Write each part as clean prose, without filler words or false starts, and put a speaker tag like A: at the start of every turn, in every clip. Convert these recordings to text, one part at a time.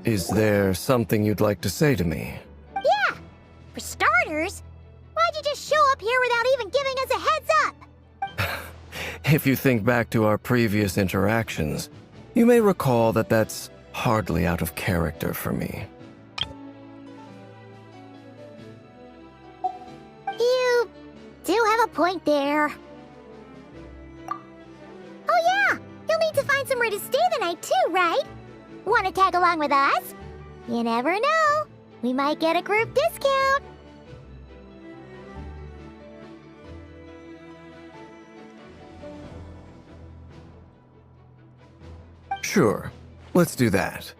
A: Is there something you'd like to say to me?
B: Yeah! For starters, why'd you just show up here without even giving us a heads up?
A: If you think back to our previous interactions, you may recall that that's hardly out of character for me.
B: You do have a point there. Oh yeah! You'll need to find somewhere to stay the night too, right? Want to tag along with us? You never know. We might get a group discount.
A: Sure, let's do that.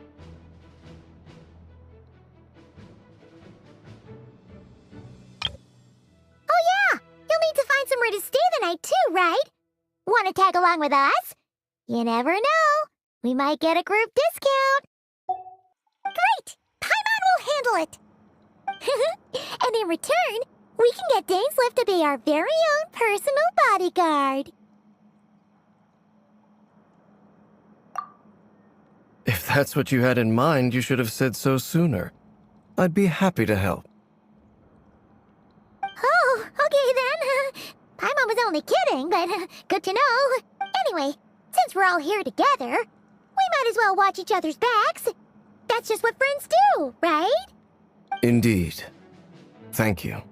B: Oh yeah! You'll need to find somewhere to stay the night too, right? Want to tag along with us? You never know. We might get a group discount. Great! Paimon will handle it! And in return, we can get Dainslift to be our very own personal bodyguard.
A: If that's what you had in mind, you should have said so sooner. I'd be happy to help.
B: Oh, okay then. Paimon was only kidding, but good to know. Anyway, since we're all here together, we might as well watch each other's backs. That's just what friends do, right?
A: Indeed. Thank you.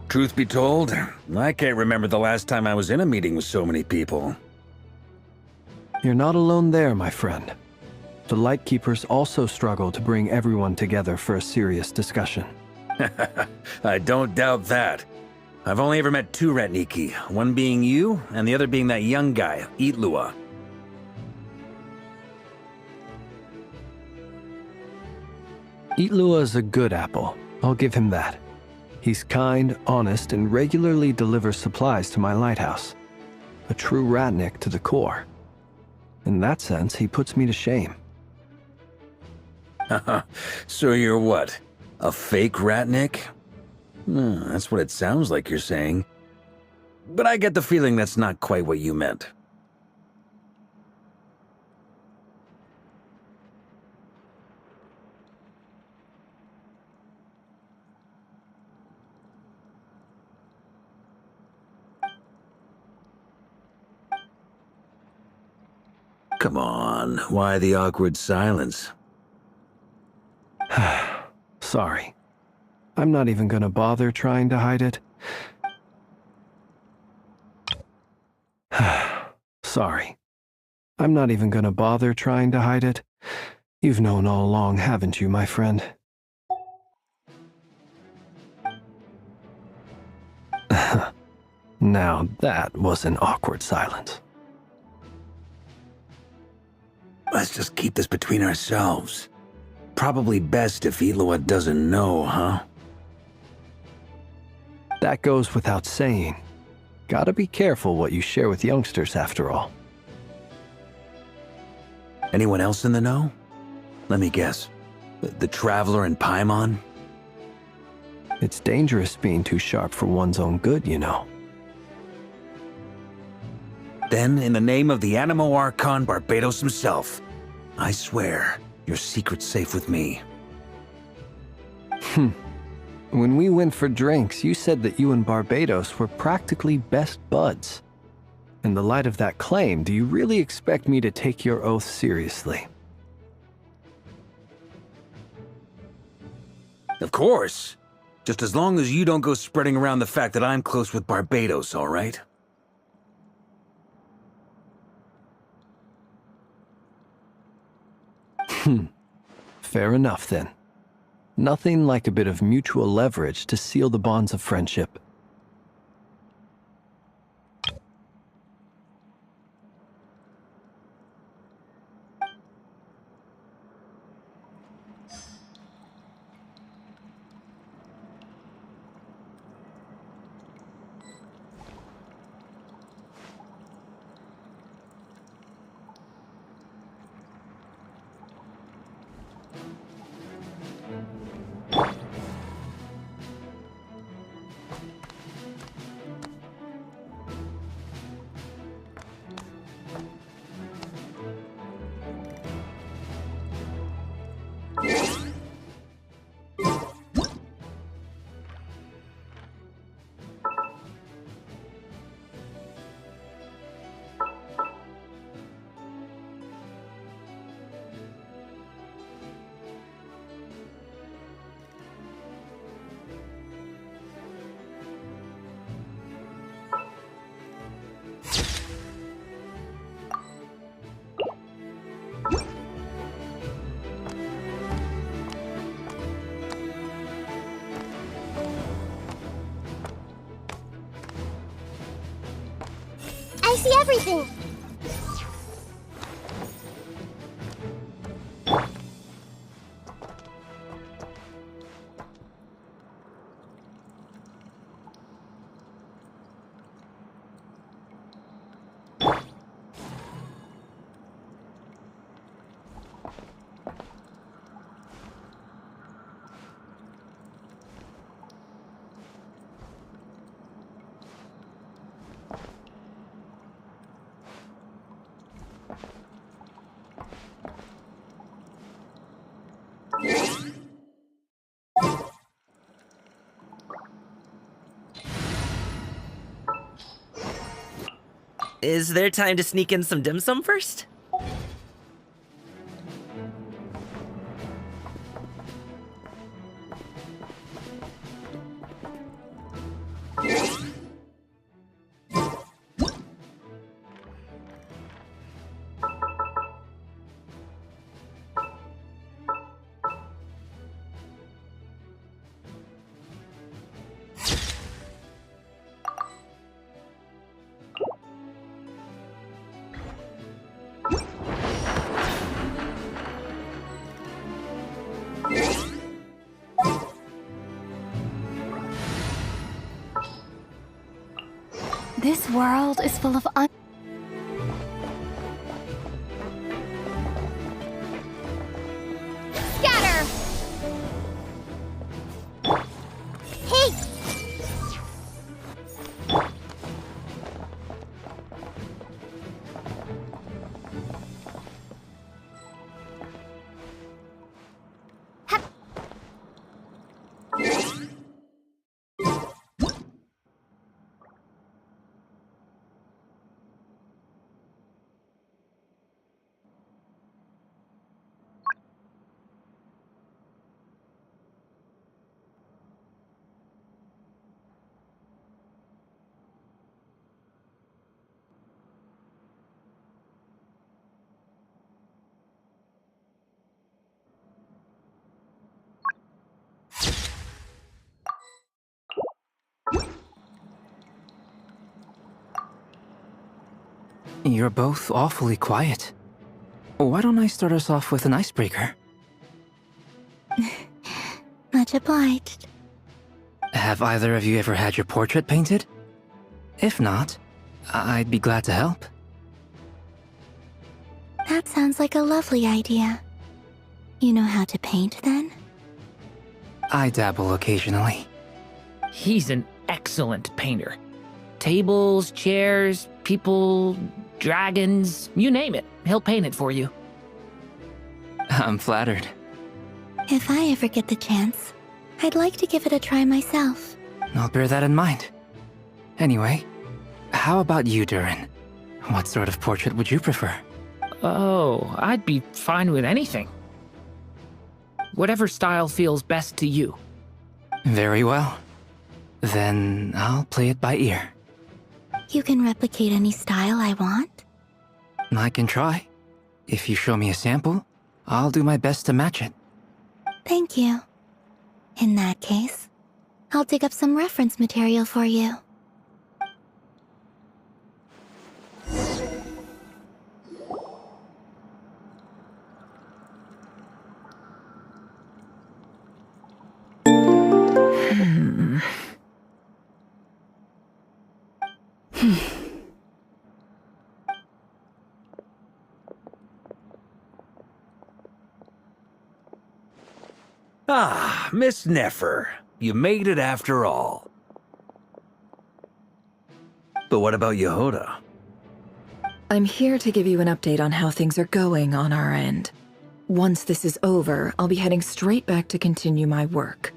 C: Truth be told, I can't remember the last time I was in a meeting with so many people.
D: You're not alone there, my friend. The Lightkeepers also struggle to bring everyone together for a serious discussion.
C: I don't doubt that. I've only ever met two Ratniki, one being you, and the other being that young guy, Itlua.
D: Itlua is a good apple, I'll give him that. He's kind, honest, and regularly delivers supplies to my lighthouse. A true Ratnik to the core. In that sense, he puts me to shame.
C: So you're what? A fake Ratnik? That's what it sounds like you're saying. But I get the feeling that's not quite what you meant. Come on, why the awkward silence?
D: Sorry. I'm not even gonna bother trying to hide it. Sorry. I'm not even gonna bother trying to hide it. You've known all along, haven't you, my friend? Now that was an awkward silence.
C: Let's just keep this between ourselves. Probably best if Itlua doesn't know, huh?
D: That goes without saying. Gotta be careful what you share with youngsters, after all.
C: Anyone else in the know? Let me guess. The Traveler and Paimon?
D: It's dangerous being too sharp for one's own good, you know.
C: Then, in the name of the Animo Archon Barbados himself, I swear, your secret's safe with me.
D: When we went for drinks, you said that you and Barbados were practically best buds. In the light of that claim, do you really expect me to take your oath seriously?
C: Of course. Just as long as you don't go spreading around the fact that I'm close with Barbados, all right?
D: Fair enough, then. Nothing like a bit of mutual leverage to seal the bonds of friendship.
B: see everything.
E: Is there time to sneak in some dim sum first?
F: This world is full of
B: Scatter! Hey!
G: You're both awfully quiet. Why don't I start us off with an icebreaker?
F: much obliged.
G: Have either of you ever had your portrait painted? If not, I'd be glad to help.
F: That sounds like a lovely idea. You know how to paint, then?
G: I dabble occasionally.
H: He's an excellent painter. Tables, chairs, people, dragons, you name it. He'll paint it for you.
G: I'm flattered.
F: If I ever get the chance, I'd like to give it a try myself.
G: I'll bear that in mind. Anyway, how about you, Durin? What sort of portrait would you prefer?
H: Oh, I'd be fine with anything. Whatever style feels best to you.
G: Very well. Then I'll play it by ear.
F: You can replicate any style I want?
G: I can try. If you show me a sample, I'll do my best to match it.
F: Thank you. In that case, I'll dig up some reference material for you.
C: Ah, Miss Nefer. You made it after all. But what about Yehoda?
I: I'm here to give you an update on how things are going on our end. Once this is over, I'll be heading straight back to continue my work.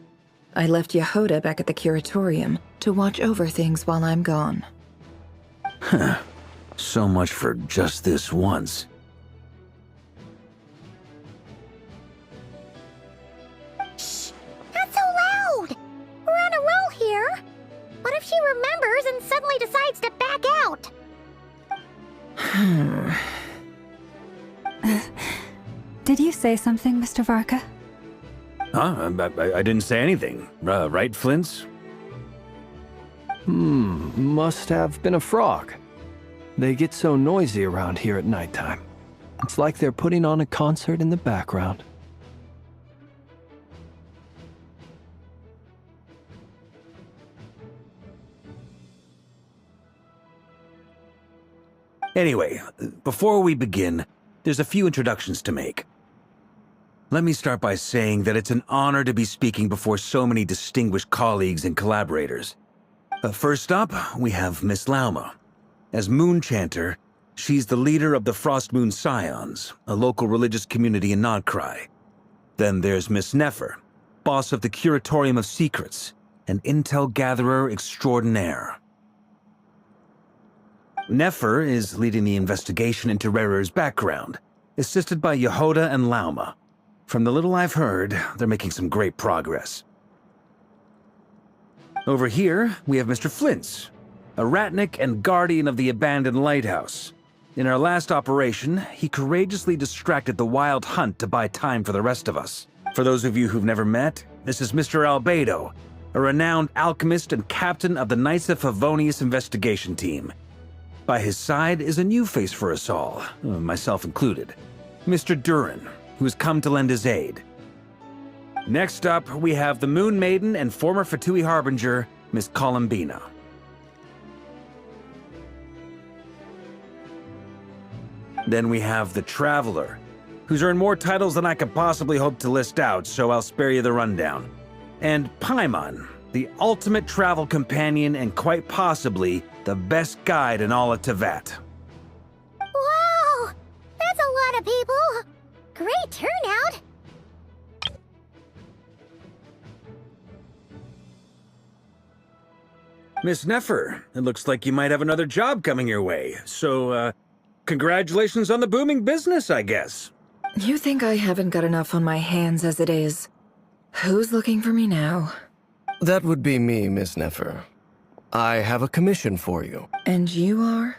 I: I left Yehoda back at the curatorium to watch over things while I'm gone.
C: Huh. So much for just this once.
B: Shh! Not so loud! We're on a roll here. What if she remembers and suddenly decides to back out?
F: Did you say something, Mr. Varka?
C: Huh? I didn't say anything. Right, Flints?
D: Must have been a frog. They get so noisy around here at nighttime. It's like they're putting on a concert in the background.
C: Anyway, before we begin, there's a few introductions to make. Let me start by saying that it's an honor to be speaking before so many distinguished colleagues and collaborators. First up, we have Miss Lauma. As Moon Chanter, she's the leader of the Frost Moon Scions, a local religious community in Nodcry. Then there's Miss Nefer, boss of the Curatorium of Secrets, an intel gatherer extraordinaire. Nefer is leading the investigation into Rerer's background, assisted by Yehoda and Lauma. From the little I've heard, they're making some great progress. Over here, we have Mr. Flintz, a Ratnik and guardian of the abandoned lighthouse. In our last operation, he courageously distracted the wild hunt to buy time for the rest of us. For those of you who've never met, this is Mr. Albedo, a renowned alchemist and captain of the Knights of Favonius investigation team. By his side is a new face for us all, myself included, Mr. Durin, who has come to lend his aid. Next up, we have the Moon Maiden and former Fatui Harbinger, Miss Columbina. Then we have the Traveler, who's earned more titles than I could possibly hope to list out, so I'll spare you the rundown. And Paimon, the ultimate travel companion and quite possibly the best guide in all of Tevat.
B: Wow! That's a lot of people! Great turnout!
C: Miss Nefer, it looks like you might have another job coming your way, so, congratulations on the booming business, I guess.
I: You think I haven't got enough on my hands as it is? Who's looking for me now?
A: That would be me, Miss Nefer. I have a commission for you.
I: And you are?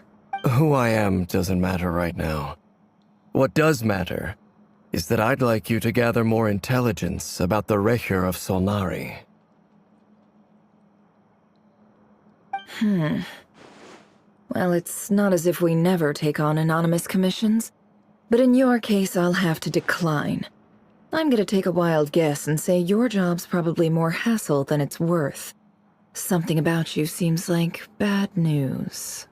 A: Who I am doesn't matter right now. What does matter is that I'd like you to gather more intelligence about the Recher of Solnari.
I: Well, it's not as if we never take on anonymous commissions. But in your case, I'll have to decline. I'm gonna take a wild guess and say your job's probably more hassle than it's worth. Something about you seems like bad news.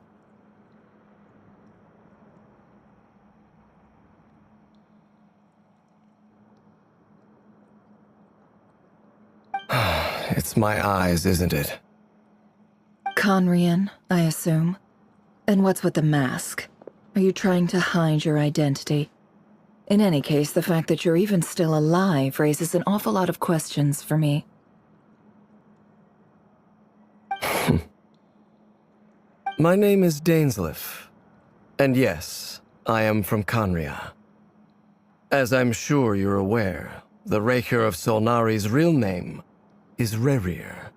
A: It's my eyes, isn't it?
I: Conrian, I assume. And what's with the mask? Are you trying to hide your identity? In any case, the fact that you're even still alive raises an awful lot of questions for me.
A: My name is Dainsleif. And yes, I am from Conria. As I'm sure you're aware, the Recher of Solnari's real name is Rerir.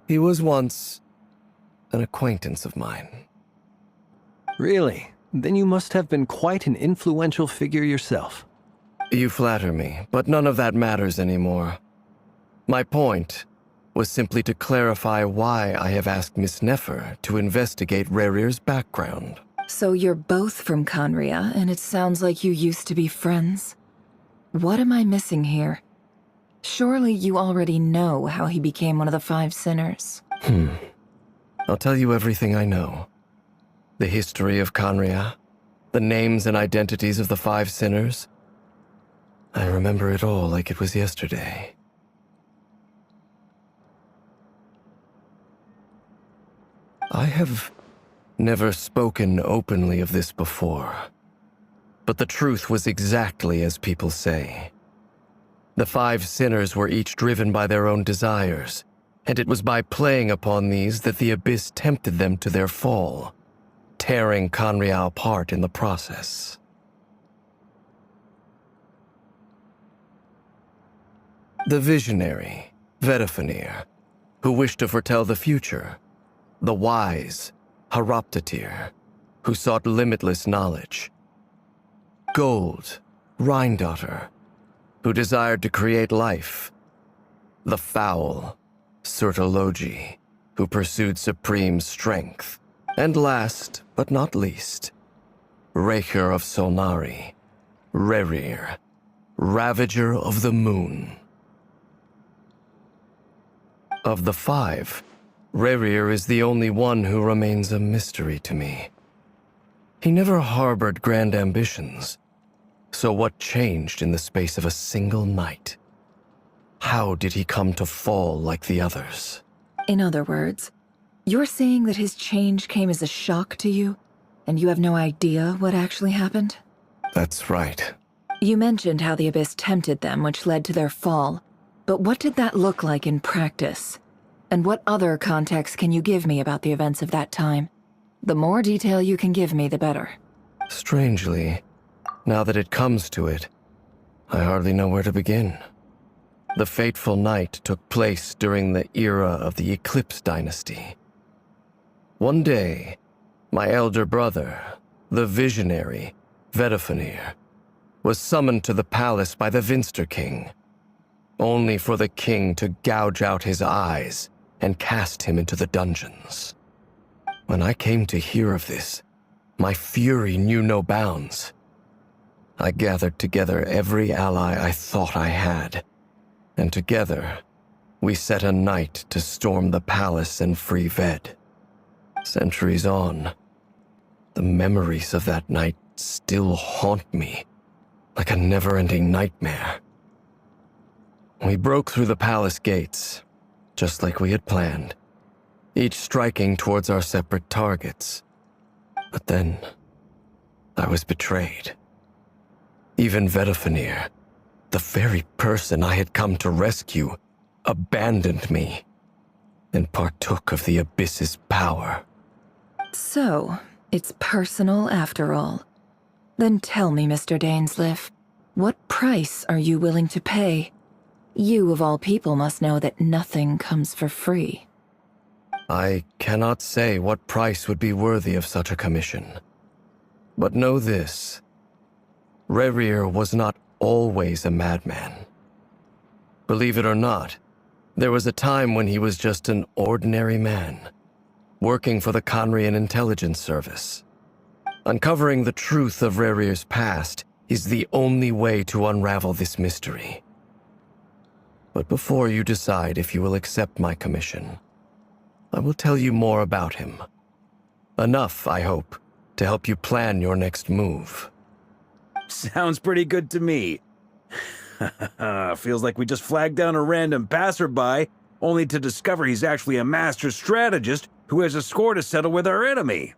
A: He was once an acquaintance of mine.
D: Really? Then you must have been quite an influential figure yourself.
A: You flatter me, but none of that matters anymore. My point was simply to clarify why I have asked Miss Nefer to investigate Rerir's background.
I: So you're both from Conria, and it sounds like you used to be friends? What am I missing here? Surely you already know how he became one of the Five Sinners.
A: I'll tell you everything I know. The history of Conria, the names and identities of the Five Sinners. I remember it all like it was yesterday. I have never spoken openly of this before, but the truth was exactly as people say. The Five Sinners were each driven by their own desires, and it was by playing upon these that the Abyss tempted them to their fall, tearing Conria apart in the process. The visionary, Vedafenir, who wished to foretell the future. The wise, Haroptatir, who sought limitless knowledge. Gold, Rhindaughter, who desired to create life. The foul, Surtologi, who pursued supreme strength. And last, but not least, Raker of Solnari, Rerir, Ravager of the Moon. Of the 5, Rerir is the only one who remains a mystery to me. He never harbored grand ambitions, so what changed in the space of a single night? How did he come to fall like the others?
I: In other words, you're saying that his change came as a shock to you, and you have no idea what actually happened?
A: That's right.
I: You mentioned how the Abyss tempted them, which led to their fall. But what did that look like in practice? And what other context can you give me about the events of that time? The more detail you can give me, the better.
A: Strangely, now that it comes to it, I hardly know where to begin. The fateful night took place during the era of the Eclipse Dynasty. One day, my elder brother, the visionary, Vedifenir, was summoned to the palace by the Vinster King, only for the king to gouge out his eyes and cast him into the dungeons. When I came to hear of this, my fury knew no bounds. I gathered together every ally I thought I had, and together, we set a night to storm the palace and free Ved. Centuries on, the memories of that night still haunt me like a never-ending nightmare. We broke through the palace gates, just like we had planned, each striking towards our separate targets. But then, I was betrayed. Even Vedifenir, the very person I had come to rescue, abandoned me and partook of the Abyss's power.
I: So, it's personal after all. Then tell me, Mr. Dainsleif, what price are you willing to pay? You, of all people, must know that nothing comes for free.
A: I cannot say what price would be worthy of such a commission. But know this, Rerir was not always a madman. Believe it or not, there was a time when he was just an ordinary man, working for the Conrian Intelligence Service. Uncovering the truth of Rerir's past is the only way to unravel this mystery. But before you decide if you will accept my commission, I will tell you more about him. Enough, I hope, to help you plan your next move.
C: Sounds pretty good to me. Feels like we just flagged down a random passerby, only to discover he's actually a master strategist who has a score to settle with our enemy.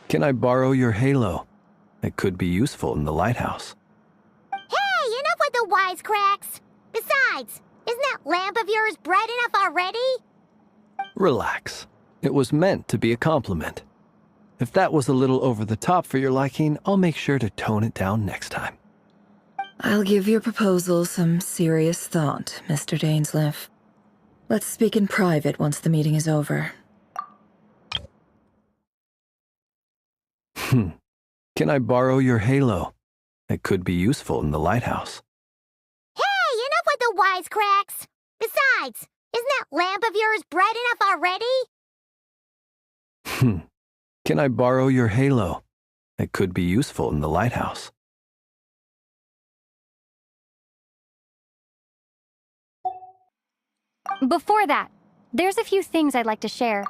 D: Can I borrow your halo? It could be useful in the lighthouse.
B: Hey, enough with the wisecracks! Besides, isn't that lamp of yours bright enough already?
D: Relax. It was meant to be a compliment. If that was a little over the top for your liking, I'll make sure to tone it down next time.
I: I'll give your proposal some serious thought, Mr. Dainsleif. Let's speak in private once the meeting is over.
D: Can I borrow your halo? It could be useful in the lighthouse.
B: Hey, enough with the wisecracks! Besides, isn't that lamp of yours bright enough already?
D: Can I borrow your halo? It could be useful in the lighthouse.
J: Before that, there's a few things I'd like to share.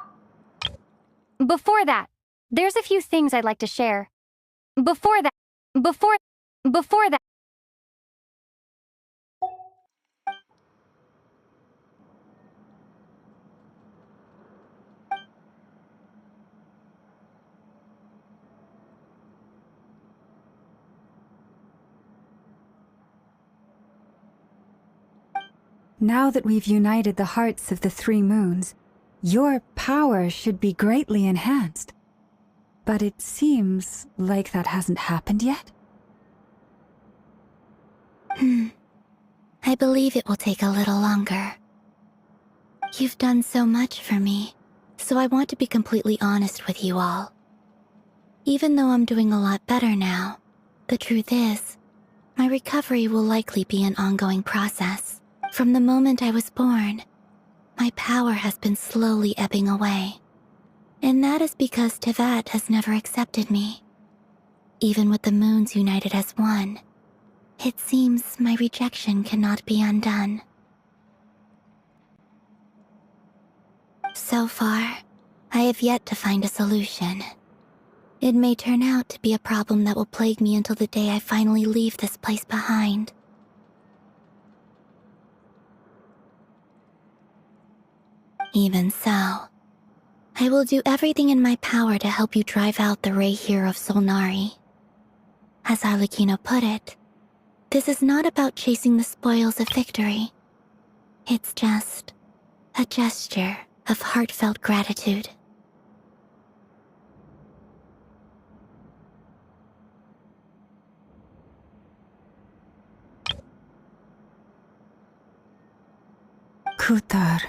J: Before that,
K: Now that we've united the hearts of the 3 moons, your power should be greatly enhanced. but it seems like that hasn't happened yet.
F: I believe it will take a little longer. You've done so much for me, so I want to be completely honest with you all. Even though I'm doing a lot better now, the truth is, my recovery will likely be an ongoing process. From the moment I was born, my power has been slowly ebbing away. And that is because Tevat has never accepted me. Even with the moons united as one, it seems my rejection cannot be undone. So far, I have yet to find a solution. It may turn out to be a problem that will plague me until the day I finally leave this place behind. Even so, I will do everything in my power to help you drive out the Ray here of Solnari. As Arlecchino put it, this is not about chasing the spoils of victory. It's just a gesture of heartfelt gratitude.
K: Kutar.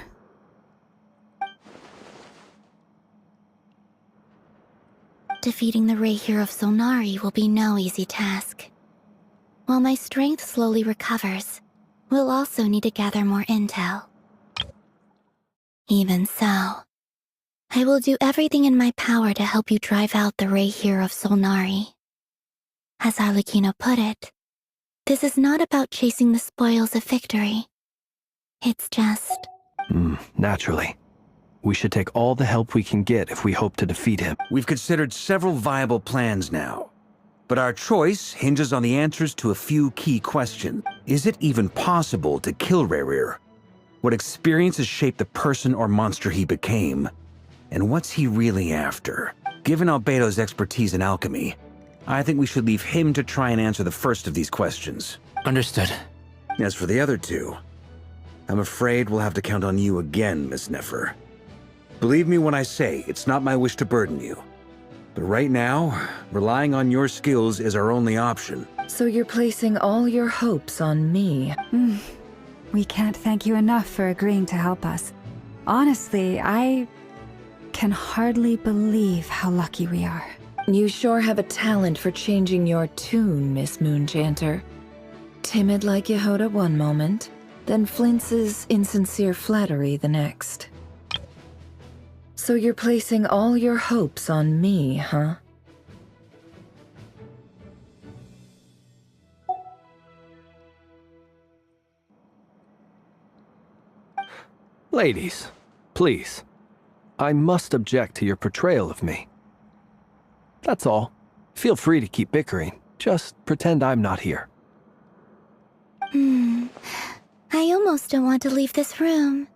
F: Defeating the Ray here of Solnari will be no easy task. While my strength slowly recovers, we'll also need to gather more intel. Even so, I will do everything in my power to help you drive out the Ray here of Solnari. As Arlecchino put it, this is not about chasing the spoils of victory. It's just...
D: Naturally. We should take all the help we can get if we hope to defeat him.
C: We've considered several viable plans now, but our choice hinges on the answers to a few key questions. Is it even possible to kill Rerir? What experiences shaped the person or monster he became? And what's he really after? Given Albedo's expertise in alchemy, I think we should leave him to try and answer the first of these questions.
G: Understood.
C: As for the other two, I'm afraid we'll have to count on you again, Miss Nefer. Believe me when I say it's not my wish to burden you. But right now, relying on your skills is our only option.
I: So you're placing all your hopes on me?
K: We can't thank you enough for agreeing to help us. Honestly, I can hardly believe how lucky we are.
I: You sure have a talent for changing your tune, Miss Moonchanter. Timid like Yehoda one moment, then Flintz's insincere flattery the next. So you're placing all your hopes on me, huh?
D: Ladies, please. I must object to your portrayal of me. That's all. Feel free to keep bickering. Just pretend I'm not here.
F: I almost don't want to leave this room.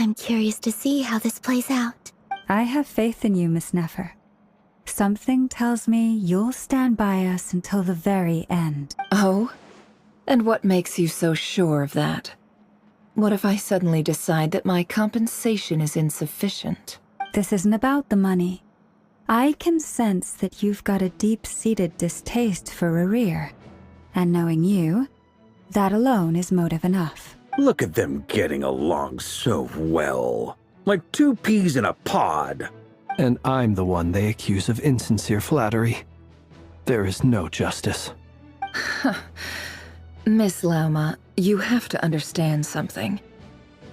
F: I'm curious to see how this plays out.
K: I have faith in you, Miss Nefer. Something tells me you'll stand by us until the very end.
I: Oh? And what makes you so sure of that? What if I suddenly decide that my compensation is insufficient?
K: This isn't about the money. I can sense that you've got a deep-seated distaste for Rerir. And knowing you, that alone is motive enough.
C: Look at them getting along so well. Like two peas in a pod.
D: And I'm the one they accuse of insincere flattery. There is no justice.
I: Miss Lauma, you have to understand something.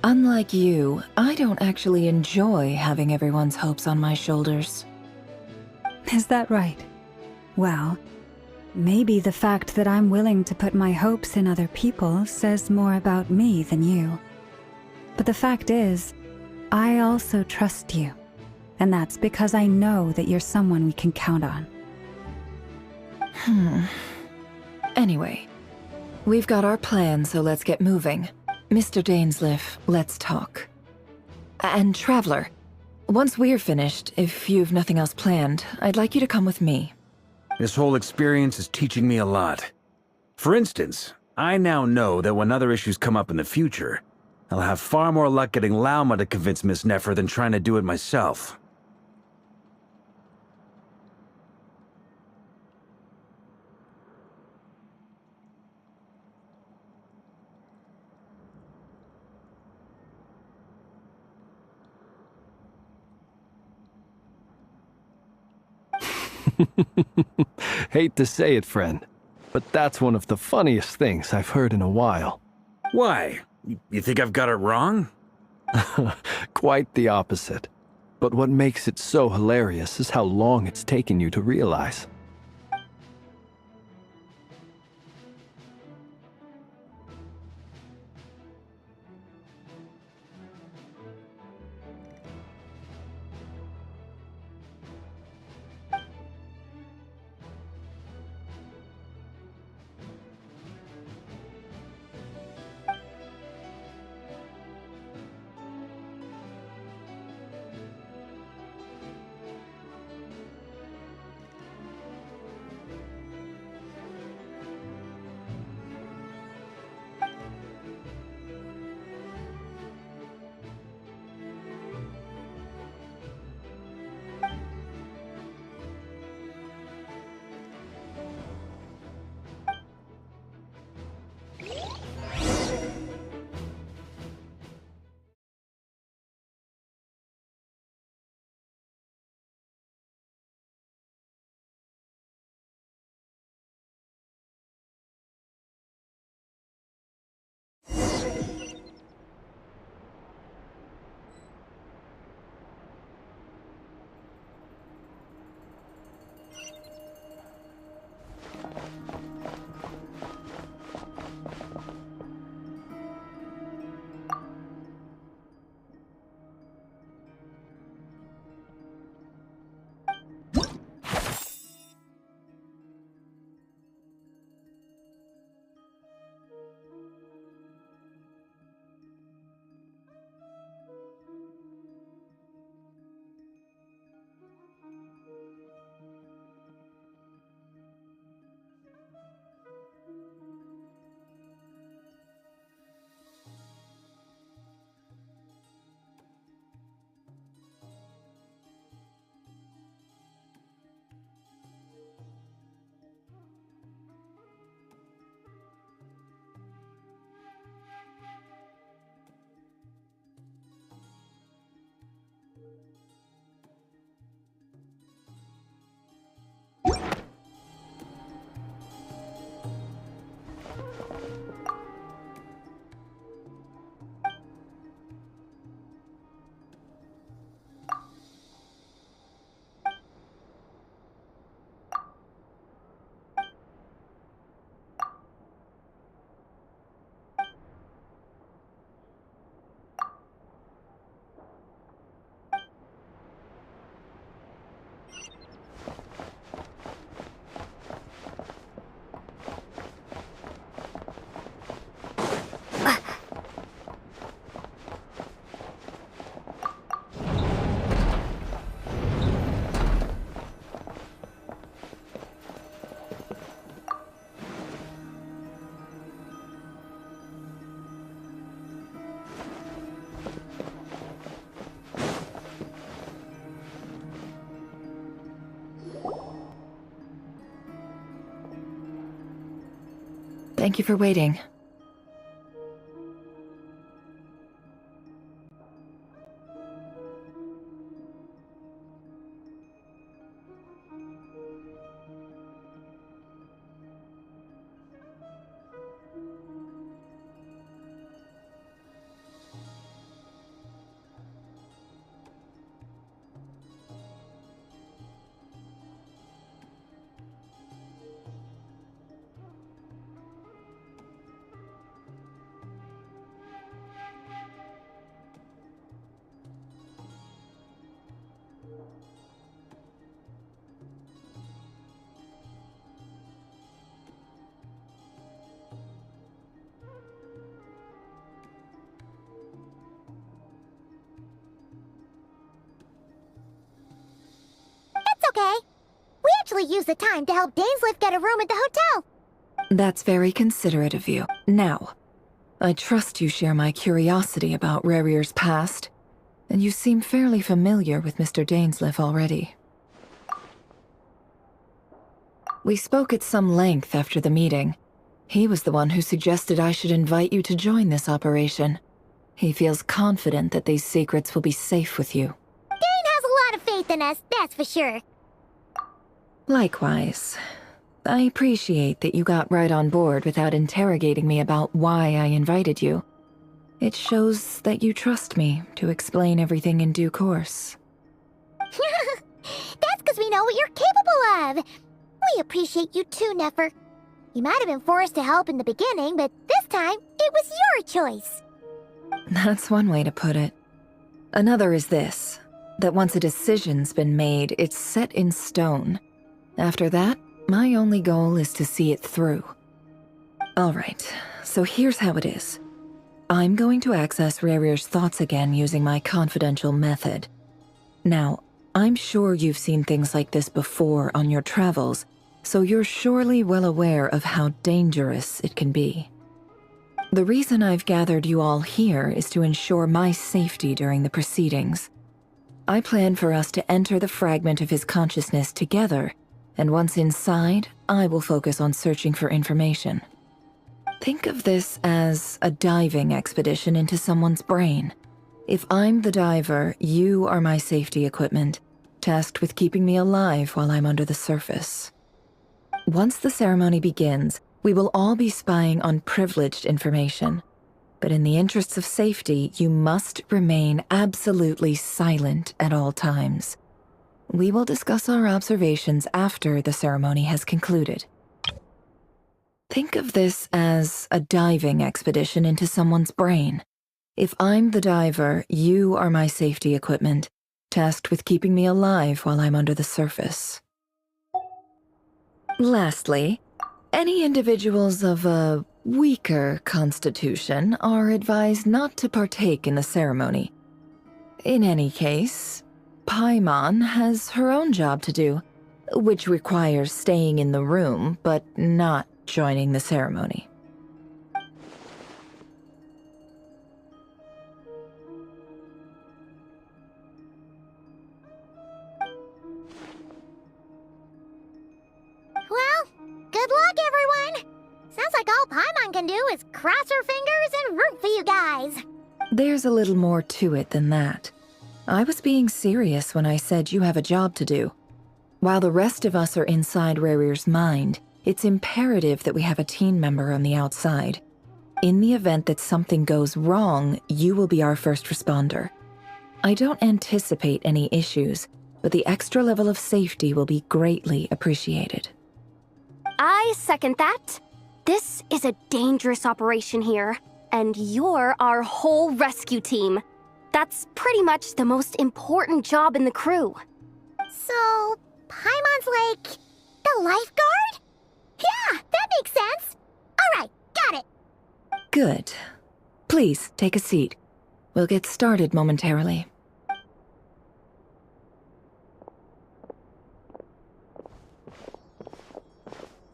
I: Unlike you, I don't actually enjoy having everyone's hopes on my shoulders.
K: Is that right? Well, maybe the fact that I'm willing to put my hopes in other people says more about me than you. But the fact is, I also trust you. And that's because I know that you're someone we can count on.
I: Anyway, we've got our plan, so let's get moving. Mr. Dainsleif, let's talk. And Traveler, once we're finished, if you've nothing else planned, I'd like you to come with me.
C: This whole experience is teaching me a lot. For instance, I now know that when other issues come up in the future, I'll have far more luck getting Lauma to convince Miss Nefer than trying to do it myself.
D: Hate to say it, friend, but that's one of the funniest things I've heard in a while.
C: Why? You think I've got it wrong?
D: Quite the opposite. But what makes it so hilarious is how long it's taken you to realize.
I: Thank you for waiting.
B: That's okay. We actually used the time to help Dainsleif get a room at the hotel.
I: That's very considerate of you. Now, I trust you share my curiosity about Rarier's past, and you seem fairly familiar with Mr. Dainsleif already. We spoke at some length after the meeting. He was the one who suggested I should invite you to join this operation. He feels confident that these secrets will be safe with you.
B: Dane has a lot of faith in us, that's for sure.
I: Likewise. I appreciate that you got right on board without interrogating me about why I invited you. It shows that you trust me to explain everything in due course.
B: That's because we know what you're capable of. We appreciate you too, Nefer. You might have been forced to help in the beginning, but this time, it was your choice.
I: That's one way to put it. Another is this, that once a decision's been made, it's set in stone. After that, my only goal is to see it through. Alright, so here's how it is. I'm going to access Rarir's thoughts again using my confidential method. Now, I'm sure you've seen things like this before on your travels, so you're surely well aware of how dangerous it can be. The reason I've gathered you all here is to ensure my safety during the proceedings. I plan for us to enter the fragment of his consciousness together, and once inside, I will focus on searching for information. Think of this as a diving expedition into someone's brain. If I'm the diver, you are my safety equipment, tasked with keeping me alive while I'm under the surface. Once the ceremony begins, we will all be spying on privileged information. But in the interests of safety, you must remain absolutely silent at all times. We will discuss our observations after the ceremony has concluded. Think of this as a diving expedition into someone's brain. If I'm the diver, you are my safety equipment, tasked with keeping me alive while I'm under the surface. Lastly, any individuals of a weaker constitution are advised not to partake in the ceremony. In any case, Paimon has her own job to do, which requires staying in the room but not joining the ceremony.
B: Well, good luck, everyone. Sounds like all Paimon can do is cross her fingers and root for you guys.
I: There's a little more to it than that. I was being serious when I said you have a job to do. While the rest of us are inside Rarir's mind, it's imperative that we have a team member on the outside. In the event that something goes wrong, you will be our first responder. I don't anticipate any issues, but the extra level of safety will be greatly appreciated.
L: I second that. This is a dangerous operation here, and you're our whole rescue team. That's pretty much the most important job in the crew.
B: So, Paimon's like the lifeguard? Yeah, that makes sense. All right, got it.
I: Good. Please, take a seat. We'll get started momentarily.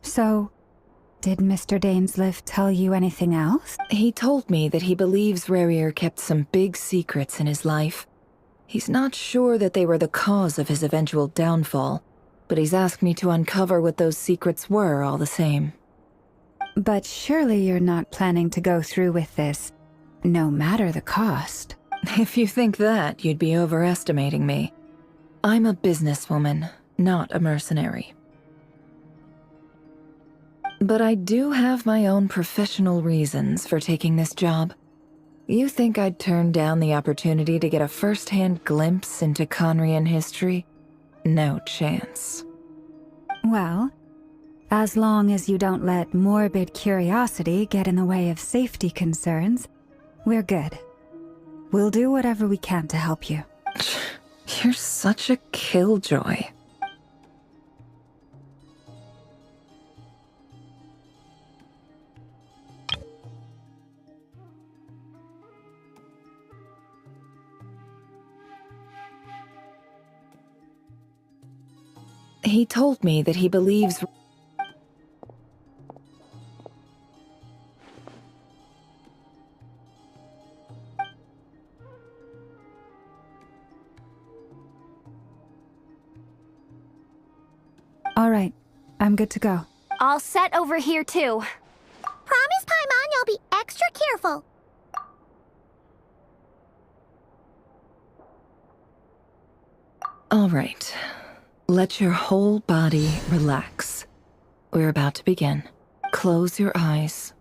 K: So, did Mr. Dainsliff tell you anything else?
I: He told me that he believes Rarir kept some big secrets in his life. He's not sure that they were the cause of his eventual downfall, but he's asked me to uncover what those secrets were all the same.
K: But surely you're not planning to go through with this, no matter the cost.
I: If you think that, you'd be overestimating me. I'm a businesswoman, not a mercenary. But I do have my own professional reasons for taking this job. You think I'd turn down the opportunity to get a first-hand glimpse into Conrian history? No chance.
K: Well, as long as you don't let morbid curiosity get in the way of safety concerns, we're good. We'll do whatever we can to help you.
I: You're such a killjoy. He told me that he believes...
K: All right, I'm good to go.
L: All set over here, too.
B: Promise, Paimon, you'll be extra careful.
I: All right. Let your whole body relax. We're about to begin. Close your eyes.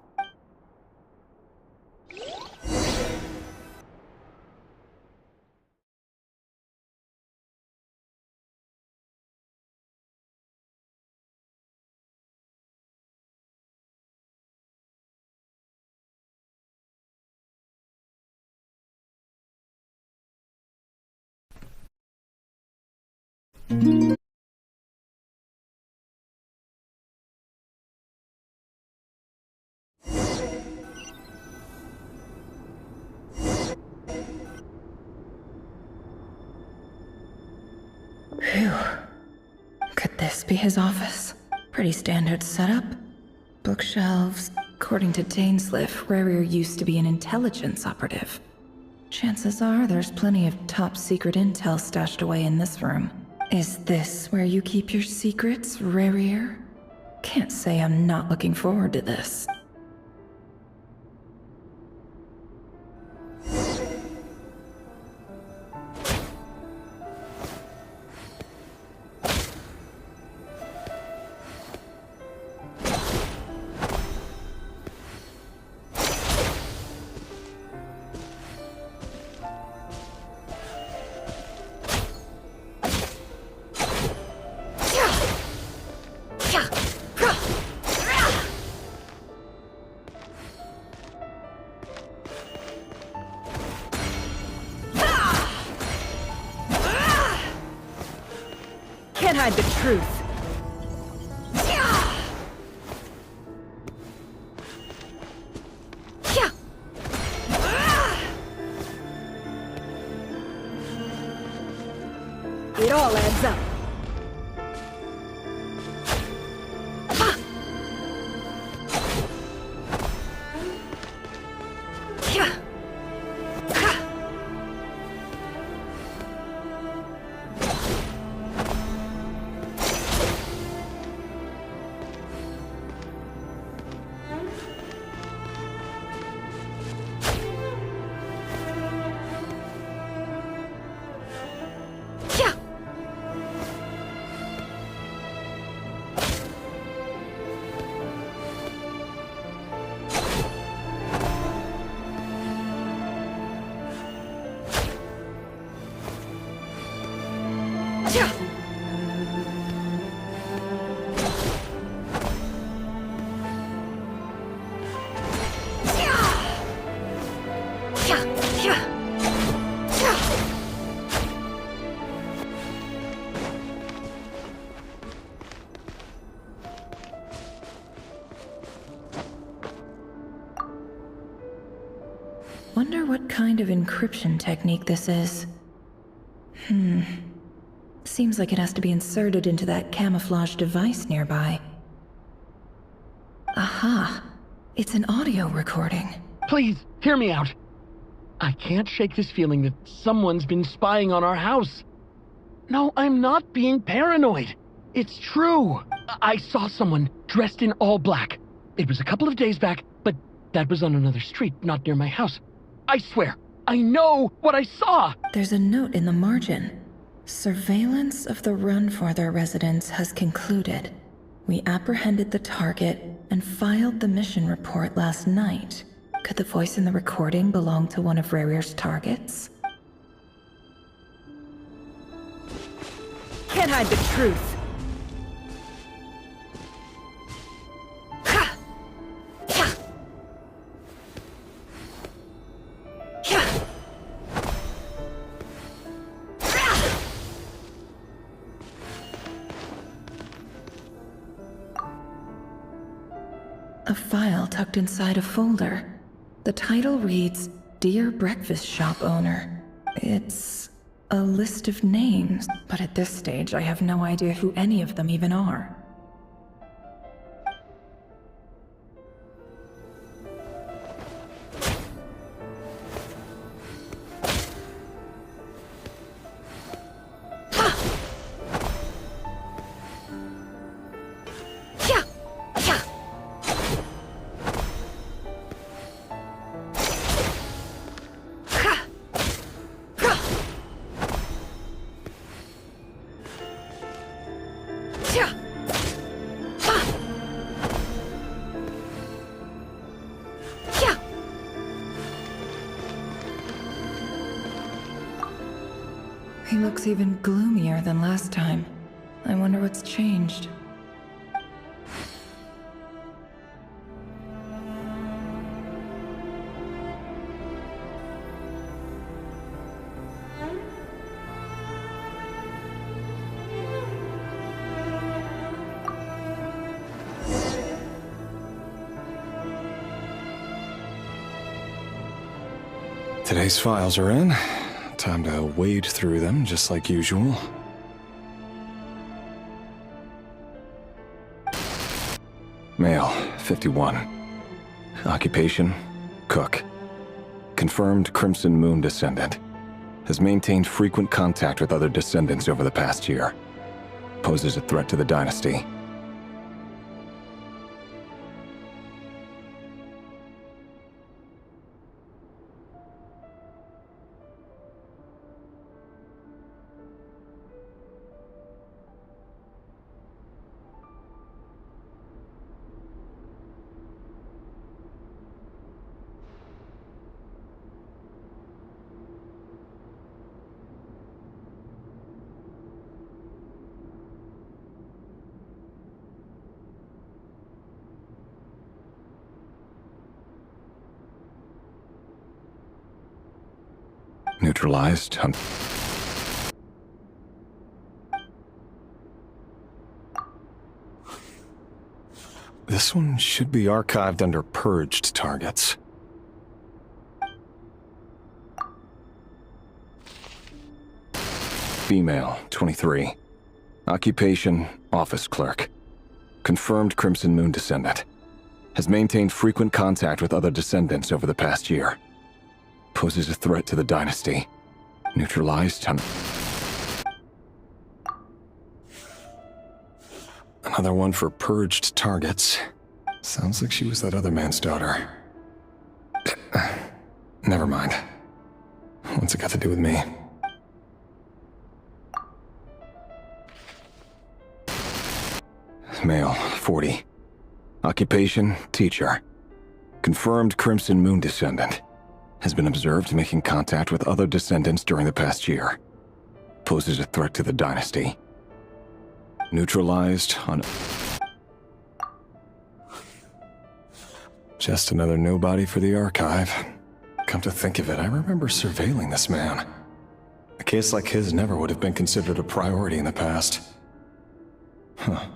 I: Phew. Could this be his office? Pretty standard setup. Bookshelves. According to Dainsliff, Rarier used to be an intelligence operative. Chances are there's plenty of top secret intel stashed away in this room. Is this where you keep your secrets, Rarier? Can't say I'm not looking forward to this. Can't hide the truth. It all adds up. Wonder what kind of encryption technique this is. Seems like it has to be inserted into that camouflage device nearby. Aha! It's an audio recording.
M: Please, hear me out. I can't shake this feeling that someone's been spying on our house. No, I'm not being paranoid. It's true. I saw someone dressed in all black. It was a couple of days back, but that was on another street, not near my house. I swear, I know what I saw!
I: There's a note in the margin. Surveillance of the Runforther residence has concluded. We apprehended the target and filed the mission report last night. Could the voice in the recording belong to one of Rarier's targets? Can't hide the truth. A file tucked inside a folder. The title reads, Dear Breakfast Shop Owner. It's a list of names, but at this stage I have no idea who any of them even are. He looks even gloomier than last time. I wonder what's changed.
N: Today's files are in. Time to wade through them, just like usual. Male, 51. Occupation, cook. Confirmed Crimson Moon descendant. Has maintained frequent contact with other descendants over the past year. Poses a threat to the dynasty. Neutralized. This one should be archived under purged targets. Female, 23. Occupation, office clerk. Confirmed Crimson Moon descendant. Has maintained frequent contact with other descendants over the past year. Poses a threat to the dynasty. Neutralized. Another one for purged targets. Sounds like she was that other man's daughter. Never mind. What's it got to do with me? Male, 40. Occupation, teacher. Confirmed Crimson Moon descendant. Has been observed making contact with other descendants during the past year. Poses a threat to the dynasty. Neutralized on... Just another nobody for the archive. Come to think of it, I remember surveilling this man. A case like his never would have been considered a priority in the past. Huh.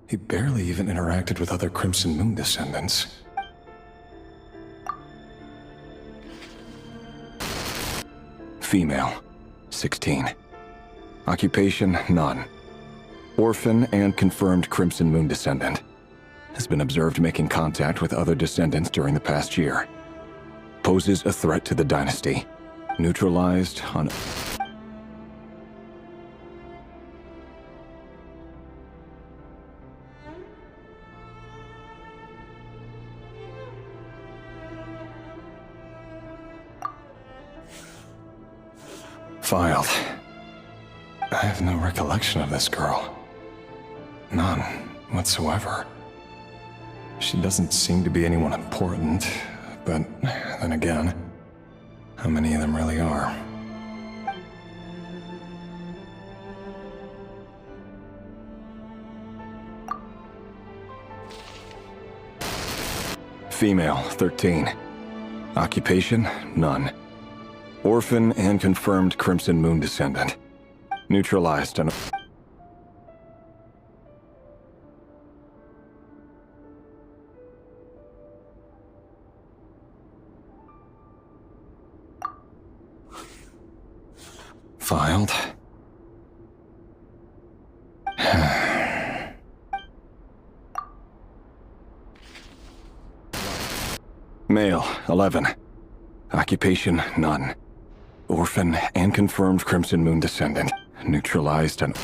N: He barely even interacted with other Crimson Moon descendants. Female, 16. Occupation, none. Orphan and confirmed Crimson Moon descendant. Has been observed making contact with other descendants during the past year. Poses a threat to the dynasty. Neutralized on... Filed. I have no recollection of this girl. None whatsoever. She doesn't seem to be anyone important, but then again, how many of them really are? Female, 13. Occupation, none. Orphan and confirmed Crimson Moon descendant. Neutralized on... Filed. Male, 11. Occupation, none. Orphan and confirmed Crimson Moon descendant. Neutralized and...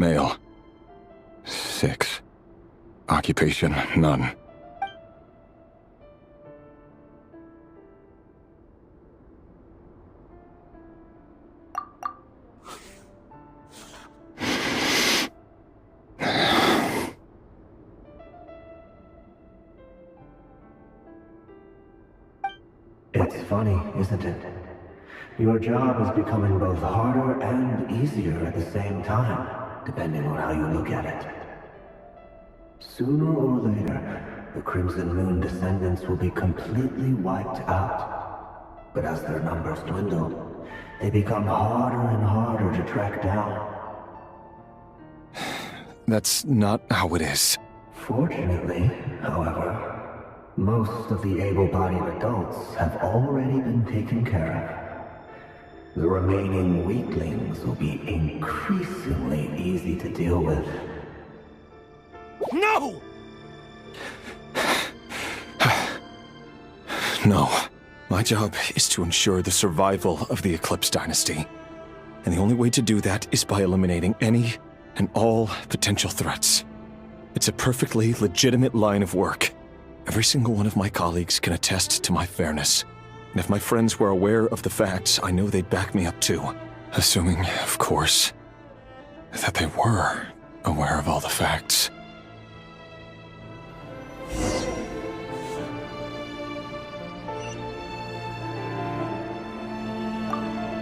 N: Male. 6. Occupation, none.
O: It's funny, isn't it? Your job is becoming both harder and easier at the same time, depending on how you look at it. Sooner or later, the Crimson Moon descendants will be completely wiped out. But as their numbers dwindle, they become harder and harder to track down.
N: That's not how it is.
O: Fortunately, however, most of the able-bodied adults have already been taken care of. The remaining weaklings will be increasingly easy to deal with.
N: No! No. My job is to ensure the survival of the Eclipse Dynasty. And the only way to do that is by eliminating any and all potential threats. It's a perfectly legitimate line of work. Every single one of my colleagues can attest to my fairness. And if my friends were aware of the facts, I know they'd back me up too. Assuming, of course, that they were aware of all the facts.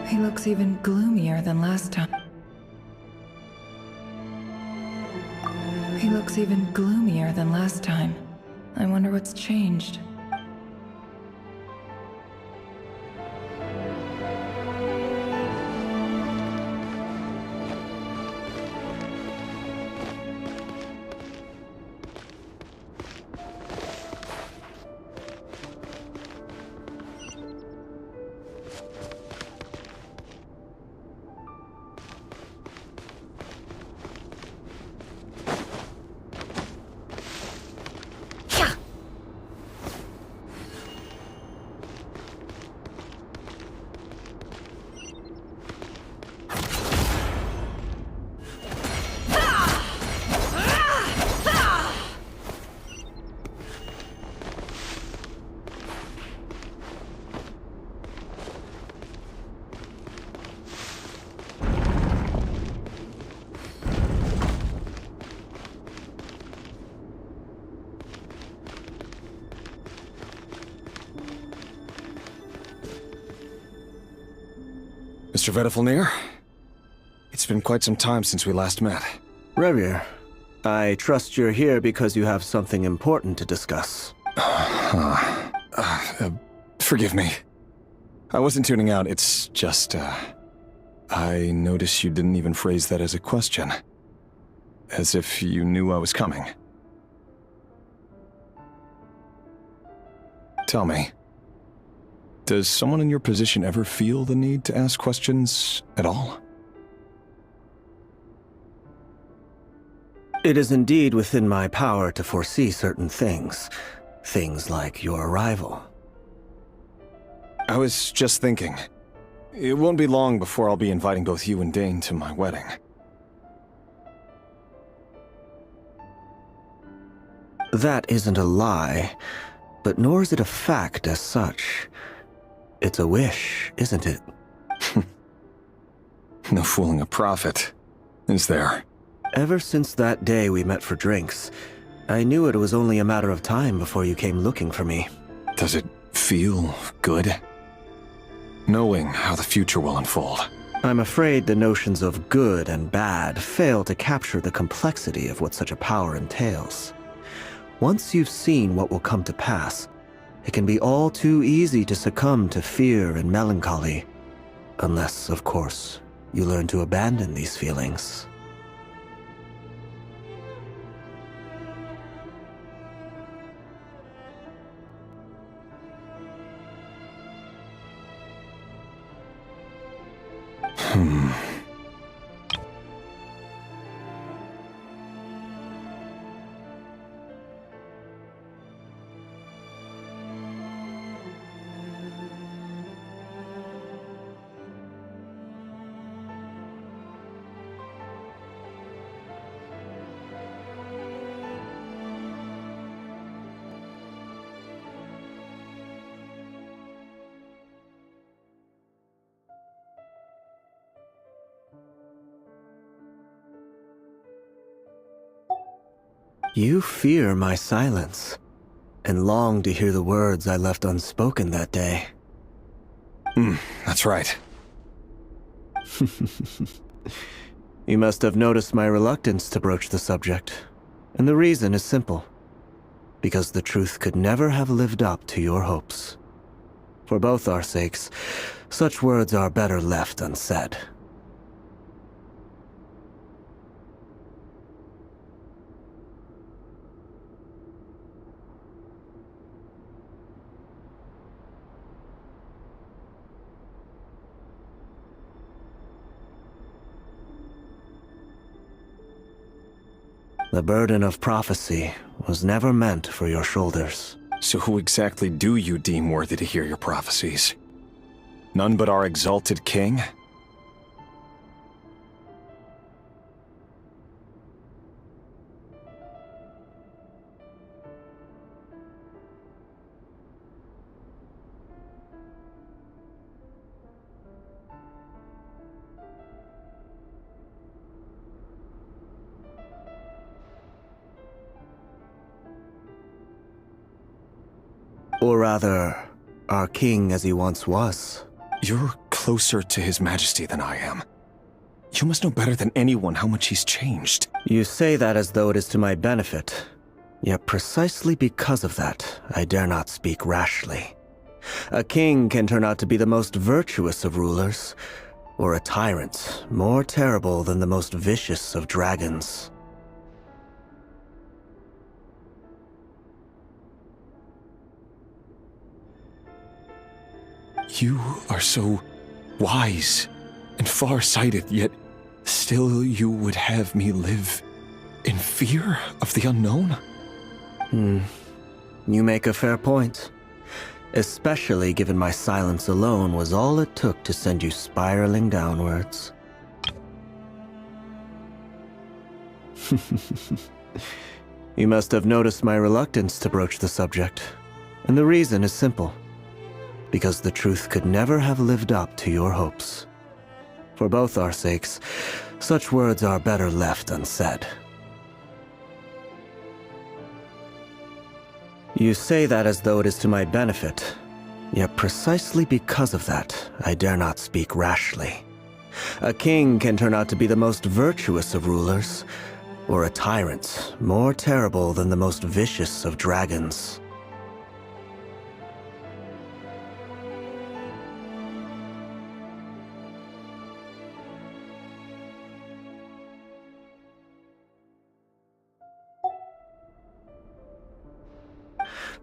I: He looks even gloomier than last time. He looks even gloomier than last time. I wonder what's changed.
N: Mr. Vedifalnir? It's been quite some time since we last met.
O: Revier, I trust you're here because you have something important to discuss.
N: Forgive me. I wasn't tuning out, it's just, I noticed you didn't even phrase that as a question. As if you knew I was coming. Tell me, does someone in your position ever feel the need to ask questions at all?
O: It is indeed within my power to foresee certain things. Things like your arrival.
N: I was just thinking. It won't be long before I'll be inviting both you and Dane to my wedding.
O: That isn't a lie, but nor is it a fact as such. It's a wish, isn't it?
N: No fooling a prophet, is there?
O: Ever since that day we met for drinks, I knew it was only a matter of time before you came looking for me.
N: Does it feel good? Knowing how the future will unfold.
O: I'm afraid the notions of good and bad fail to capture the complexity of what such a power entails. Once you've seen what will come to pass, it can be all too easy to succumb to fear and melancholy. Unless, of course, you learn to abandon these feelings.
D: You fear my silence, and long to hear the words I left unspoken that day.
N: That's right.
D: You must have noticed my reluctance to broach the subject, and the reason is simple. Because the truth could never have lived up to your hopes. For both our sakes, such words are better left unsaid. The burden of prophecy was never meant for your shoulders.
N: So who exactly do you deem worthy to hear your prophecies? None but our exalted king?
D: Or rather, our king as he once was.
N: You're closer to His Majesty than I am. You must know better than anyone how much he's changed.
D: You say that as though it is to my benefit. Yet precisely because of that, I dare not speak rashly. A king can turn out to be the most virtuous of rulers, or a tyrant more terrible than the most vicious of dragons.
N: You are so wise and far-sighted, yet still you would have me live in fear of the unknown?
D: You make a fair point. Especially given my silence alone was all it took to send you spiraling downwards. You must have noticed my reluctance to broach the subject, and the reason is simple. Because the truth could never have lived up to your hopes. For both our sakes, such words are better left unsaid. You say that as though it is to my benefit, yet precisely because of that, I dare not speak rashly. A king can turn out to be the most virtuous of rulers, or a tyrant more terrible than the most vicious of dragons.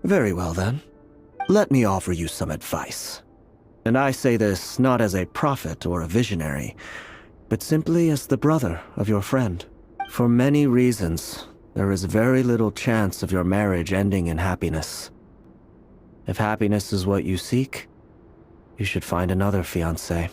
D: Very well then. Let me offer you some advice. And I say this not as a prophet or a visionary, but simply as the brother of your friend. For many reasons, there is very little chance of your marriage ending in happiness. If happiness is what you seek, you should find another fiancé.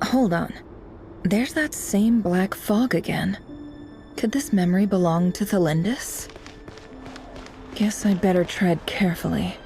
I: Hold on. There's that same black fog again. Could this memory belong to Thelindis? Guess I'd better tread carefully.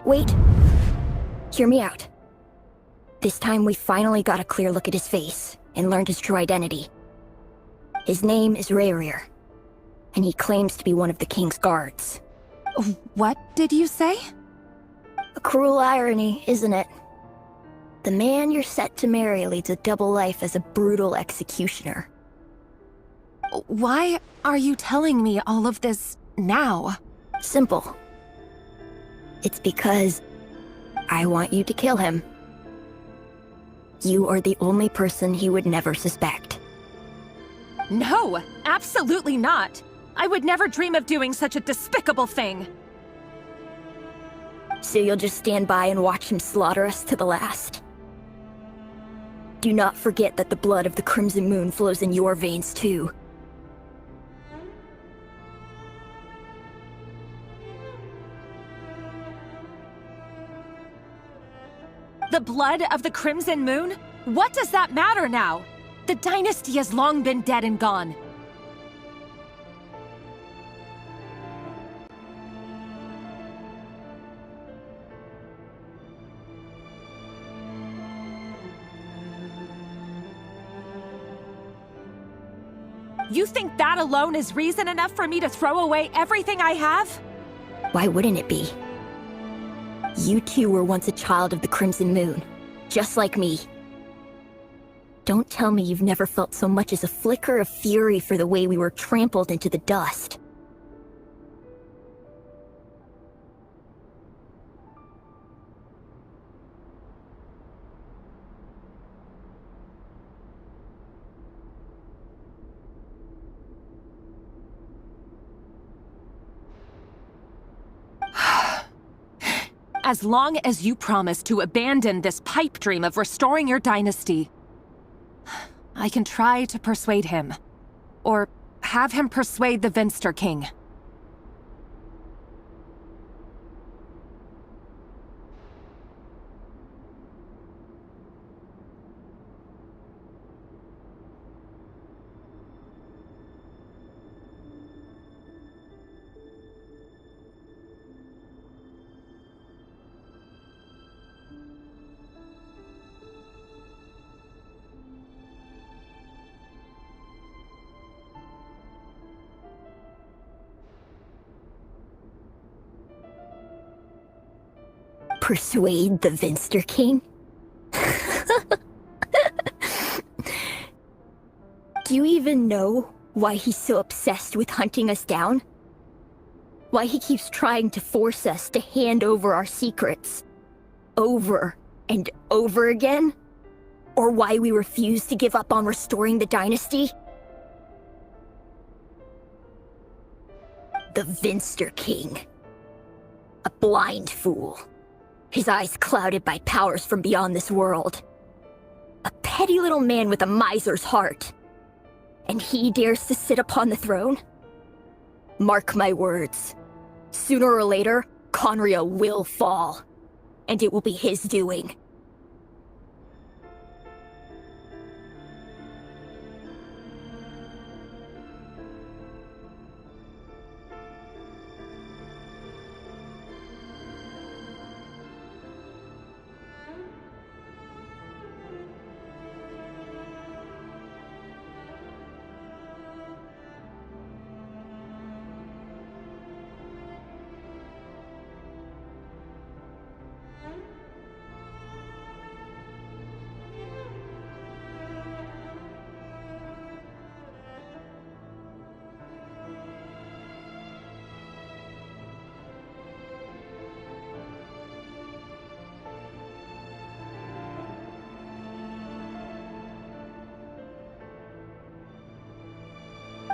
P: Wait. Hear me out. This time we finally got a clear look at his face and learned his true identity. His name is Rayrir, and he claims to be one of the king's guards.
Q: What did you say?
P: A cruel irony, isn't it? The man you're set to marry leads a double life as a brutal executioner.
Q: Why are you telling me all of this now?
P: Simple. It's because I want you to kill him. You are the only person he would never suspect.
R: No, absolutely not. I would never dream of doing such a despicable thing.
P: So you'll just stand by and watch him slaughter us to the last? Do not forget that the blood of the Crimson Moon flows in your veins too.
R: The blood of the Crimson Moon? What does that matter now? The dynasty has long been dead and gone. You think that alone is reason enough for me to throw away everything I have?
P: Why wouldn't it be? You too were once a child of the Crimson Moon, just like me. Don't tell me you've never felt so much as a flicker of fury for the way we were trampled into the dust.
R: As long as you promise to abandon this pipe dream of restoring your dynasty, I can try to persuade him. Or have him persuade the Venster King.
P: Persuade the Venster King? Do you even know why he's so obsessed with hunting us down? Why he keeps trying to force us to hand over our secrets? Over and over again? Or why we refuse to give up on restoring the dynasty? The Venster King. A blind fool. His eyes clouded by powers from beyond this world. A petty little man with a miser's heart. And he dares to sit upon the throne? Mark my words. Sooner or later, Conria will fall. And it will be his doing.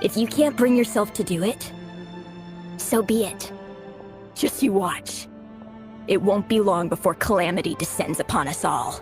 P: If you can't bring yourself to do it, so be it. Just you watch. It won't be long before calamity descends upon us all.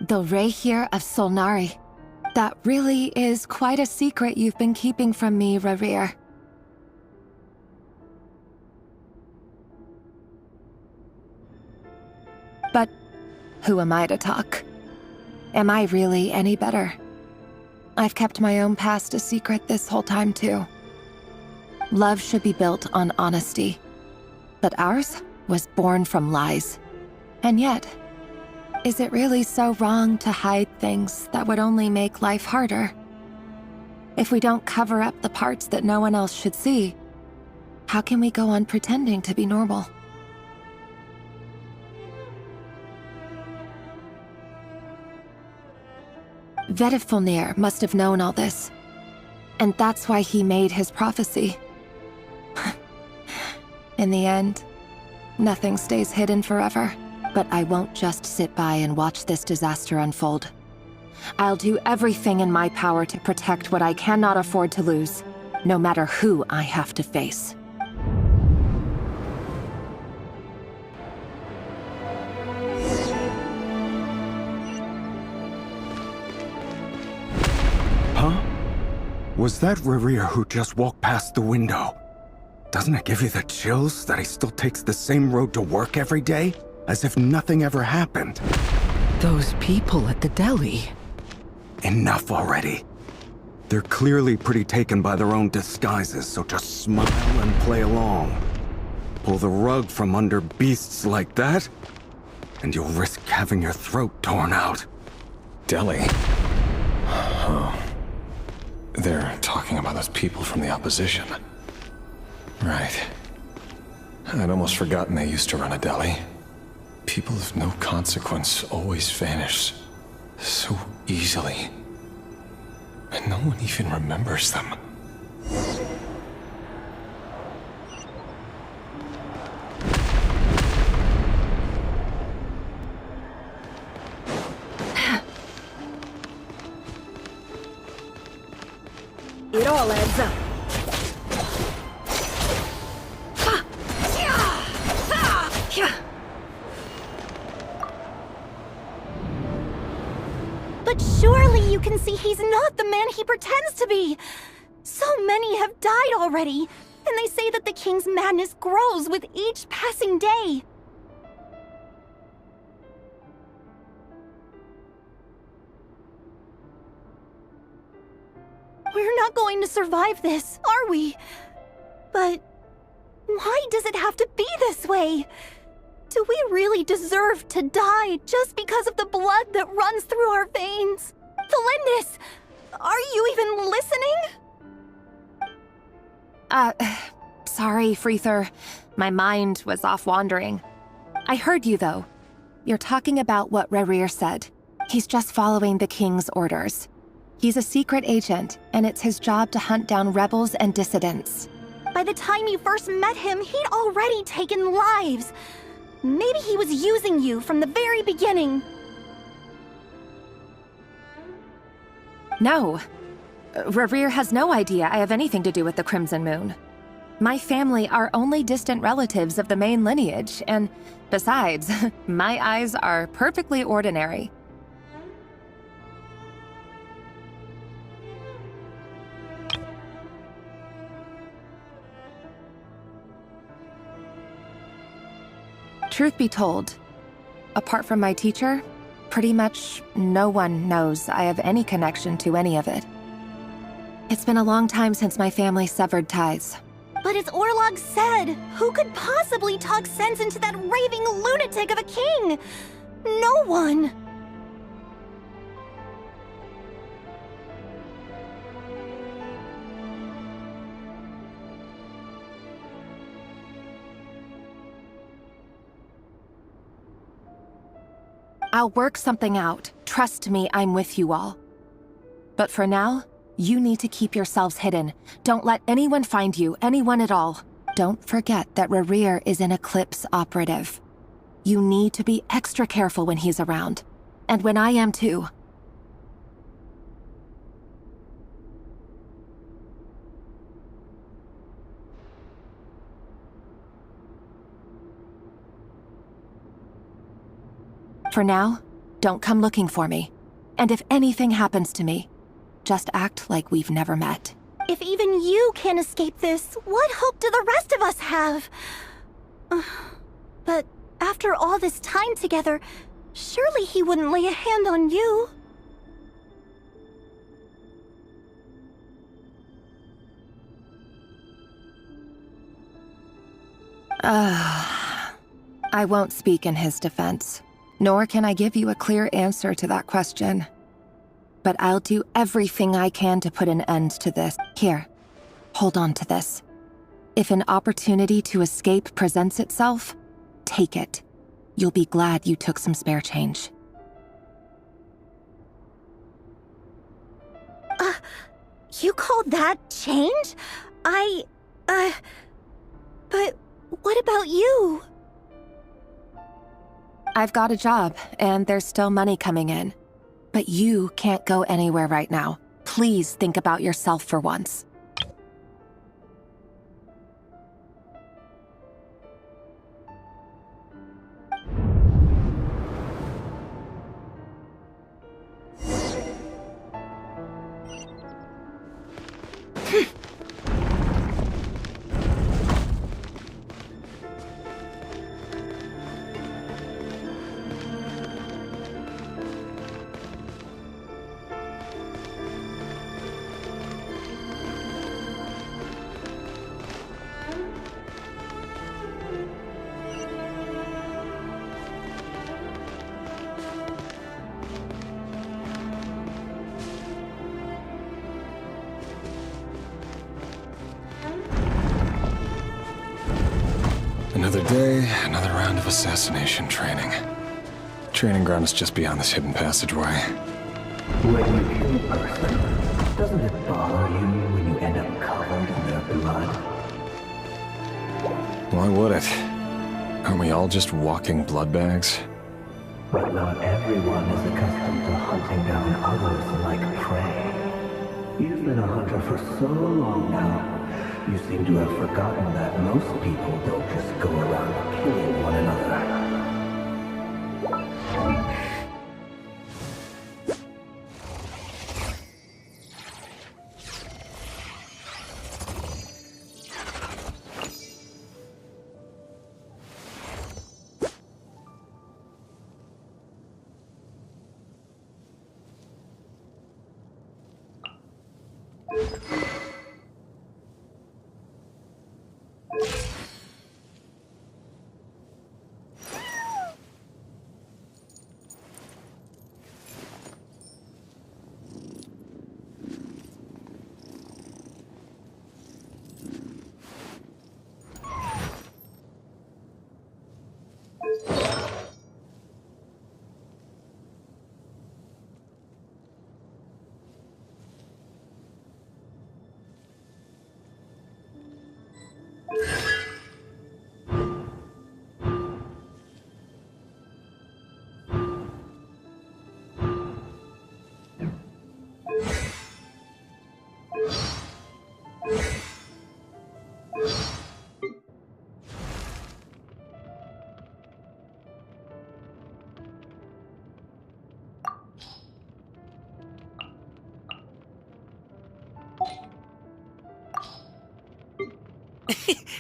R: The Rehir of Solnari. That really is quite a secret you've been keeping from me, Rerir. But who am I to talk? Am I really any better? I've kept my own past a secret this whole time, too. Love should be built on honesty. But ours was born from lies. And yet, is it really so wrong to hide things that would only make life harder? If we don't cover up the parts that no one else should see, how can we go on pretending to be normal? Vedifulnir must have known all this. And that's why he made his prophecy. In the end, nothing stays hidden forever. But I won't just sit by and watch this disaster unfold. I'll do everything in my power to protect what I cannot afford to lose, no matter who I have to face.
S: Huh? Was that Rerir who just walked past the window? Doesn't it give you the chills that he still takes the same road to work every day? As if nothing ever happened.
T: Those people at the deli.
S: Enough already. They're clearly pretty taken by their own disguises, so just smile and play along. Pull the rug from under beasts like that, and you'll risk having your throat torn out.
N: Deli? Oh. They're talking about those people from the opposition. Right. I'd almost forgotten they used to run a deli. People of no consequence always vanish so easily. And no one even remembers them.
I: It all adds up.
L: But surely you can see he's not the man he pretends to be! So many have died already, and they say that the king's madness grows with each passing day. We're not going to survive this, are we? But why does it have to be this way? Do we really deserve to die just because of the blood that runs through our veins? Felindis, are you even listening?
R: Sorry, Freether. My mind was off wandering. I heard you, though. You're talking about what Rerir said. He's just following the king's orders. He's a secret agent, and it's his job to hunt down rebels and dissidents.
L: By the time you first met him, he'd already taken lives. Maybe he was using you from the very beginning.
R: No. Rerir has no idea I have anything to do with the Crimson Moon. My family are only distant relatives of the main lineage, and besides, my eyes are perfectly ordinary. Truth be told, apart from my teacher, pretty much no one knows I have any connection to any of it. It's been a long time since my family severed ties.
L: But as Orlog said, who could possibly talk sense into that raving lunatic of a king? No one.
R: I'll work something out. Trust me, I'm with you all. But for now, you need to keep yourselves hidden. Don't let anyone find you, anyone at all. Don't forget that Rerir is an Eclipse operative. You need to be extra careful when he's around. And when I am too. For now, don't come looking for me. And if anything happens to me, just act like we've never met.
L: If even you can't escape this, what hope do the rest of us have? But after all this time together, surely he wouldn't lay a hand on you.
R: I won't speak in his defense, nor can I give you a clear answer to that question. But I'll do everything I can to put an end to this. Here, hold on to this. If an opportunity to escape presents itself, take it. You'll be glad you took some spare change.
L: You call that change? But what about you?
R: I've got a job, and there's still money coming in. But you can't go anywhere right now. Please think about yourself for once.
N: Another day, another round of assassination training. Training ground is just beyond this hidden passageway.
O: When you kill a person, doesn't it bother you when you end up covered in their blood?
N: Why would it? Aren't we all just walking blood bags?
O: But not everyone is accustomed to hunting down others like prey. You've been a hunter for so long now, you seem to have forgotten that most people don't just go around killing one another.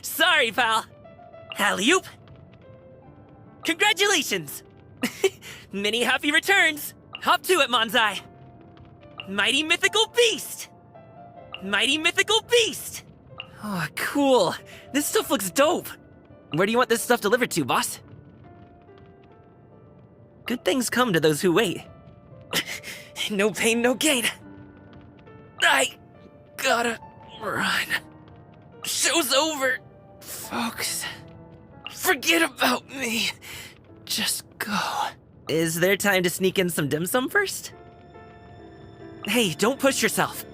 E: Sorry, pal. Alley-oop. Congratulations! Many happy returns. Hop to it, Manzai. Mighty mythical beast! Mighty mythical beast! Oh, cool. This stuff looks dope. Where do you want this stuff delivered to, boss? Good things come to those who wait. No pain, no gain. I gotta run. Show's over, folks. Forget about me. Just go. Is there time to sneak in some dim sum first? Hey, don't push yourself.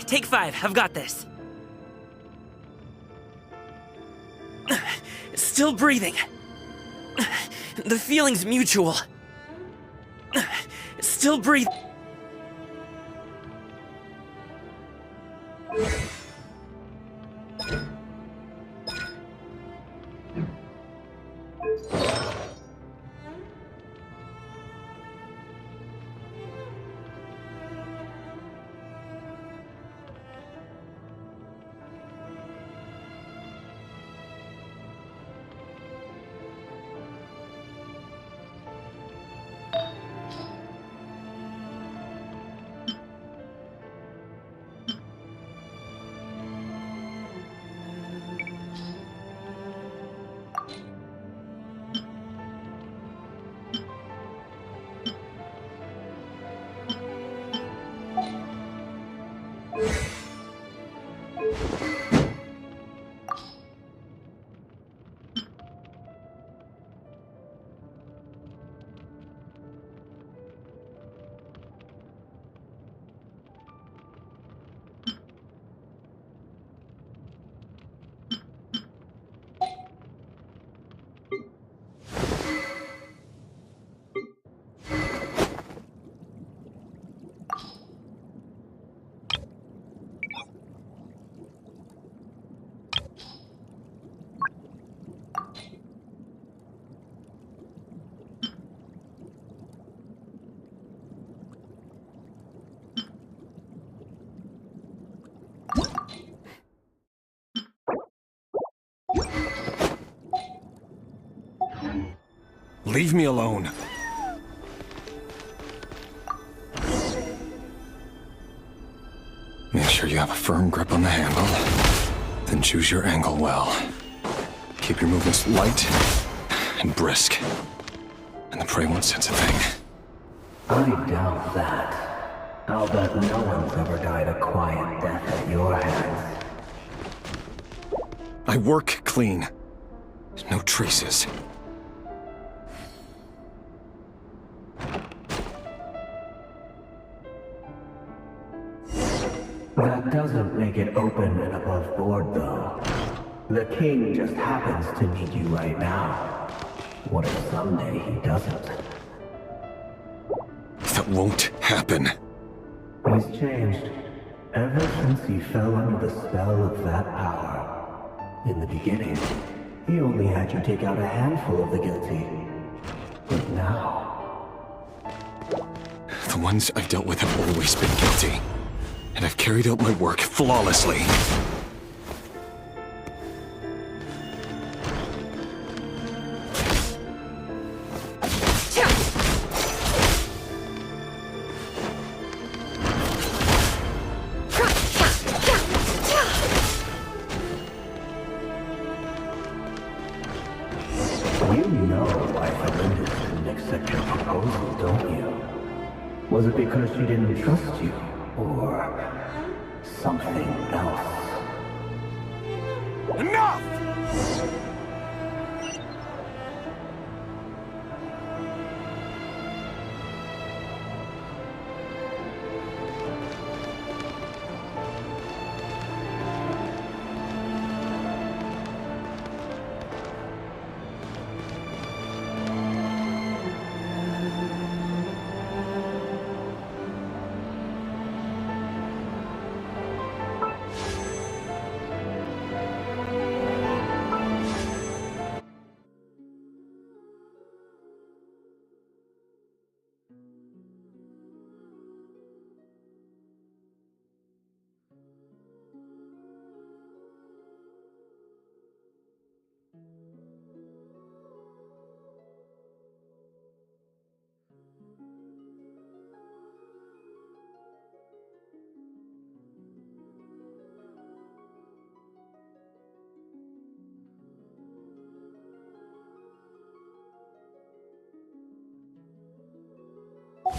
E: Take 5, I've got this. Still breathing. The feeling's mutual. Still breathing.
N: Leave me alone. Make sure you have a firm grip on the handle, then choose your angle well. Keep your movements light and brisk, and the prey won't sense a thing.
O: I doubt that. I'll bet no one's ever died a quiet death at your hands.
N: I work clean. No traces.
O: That doesn't make it open and above board, though. The king just happens to need you right now. What if someday he doesn't?
N: That won't happen.
O: He's changed. Ever since he fell under the spell of that power. In the beginning, he only had you take out a handful of the guilty. But now...
N: The ones I've dealt with have always been guilty. And I've carried out my work flawlessly.
O: You know why Melinda didn't accept your proposal, don't you? Was it because she didn't trust you? Or something else?
N: Enough!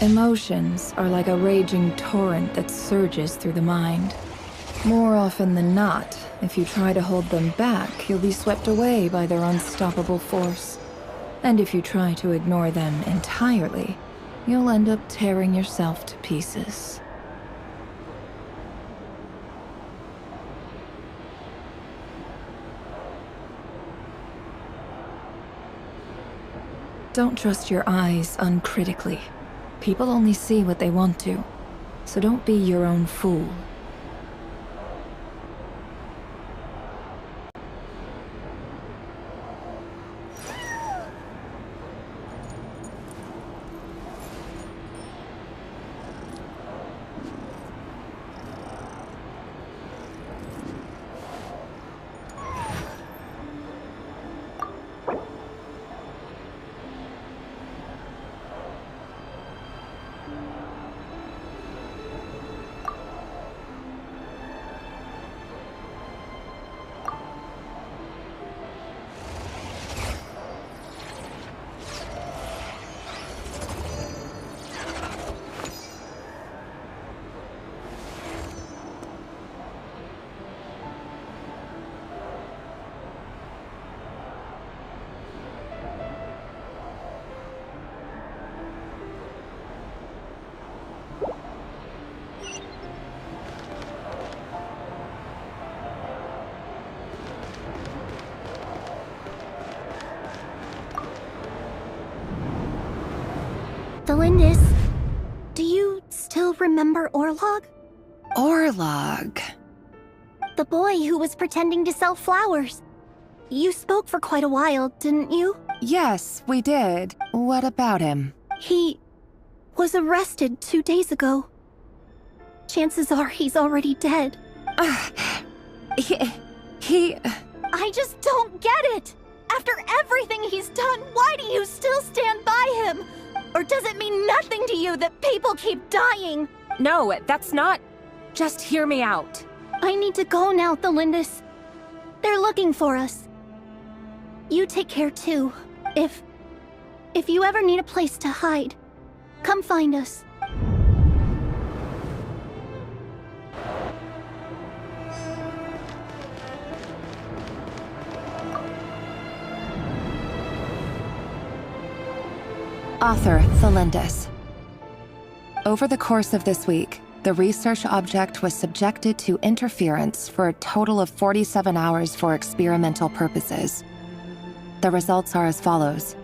I: Emotions are like a raging torrent that surges through the mind. More often than not, if you try to hold them back, you'll be swept away by their unstoppable force. And if you try to ignore them entirely, you'll end up tearing yourself to pieces. Don't trust your eyes uncritically. People only see what they want to, so don't be your own fool.
L: Delindis, do you still remember Orlog?
Q: Orlog?
L: The boy who was pretending to sell flowers. You spoke for quite a while, didn't you?
Q: Yes, we did. What about him?
L: He was arrested 2 days ago. Chances are he's already dead.
Q: He...
L: I just don't get it!
U: After everything he's done, why do you still stand by him? Or does it mean nothing to you that people keep dying?
R: No, that's not... Just hear me out.
U: I need to go now, Thelindis. They're looking for us. You take care too. If you ever need a place to hide, come find us.
Q: Author Thelindis. Over the course of this week, the research object was subjected to interference for a total of 47 hours for experimental purposes. The results are as follows.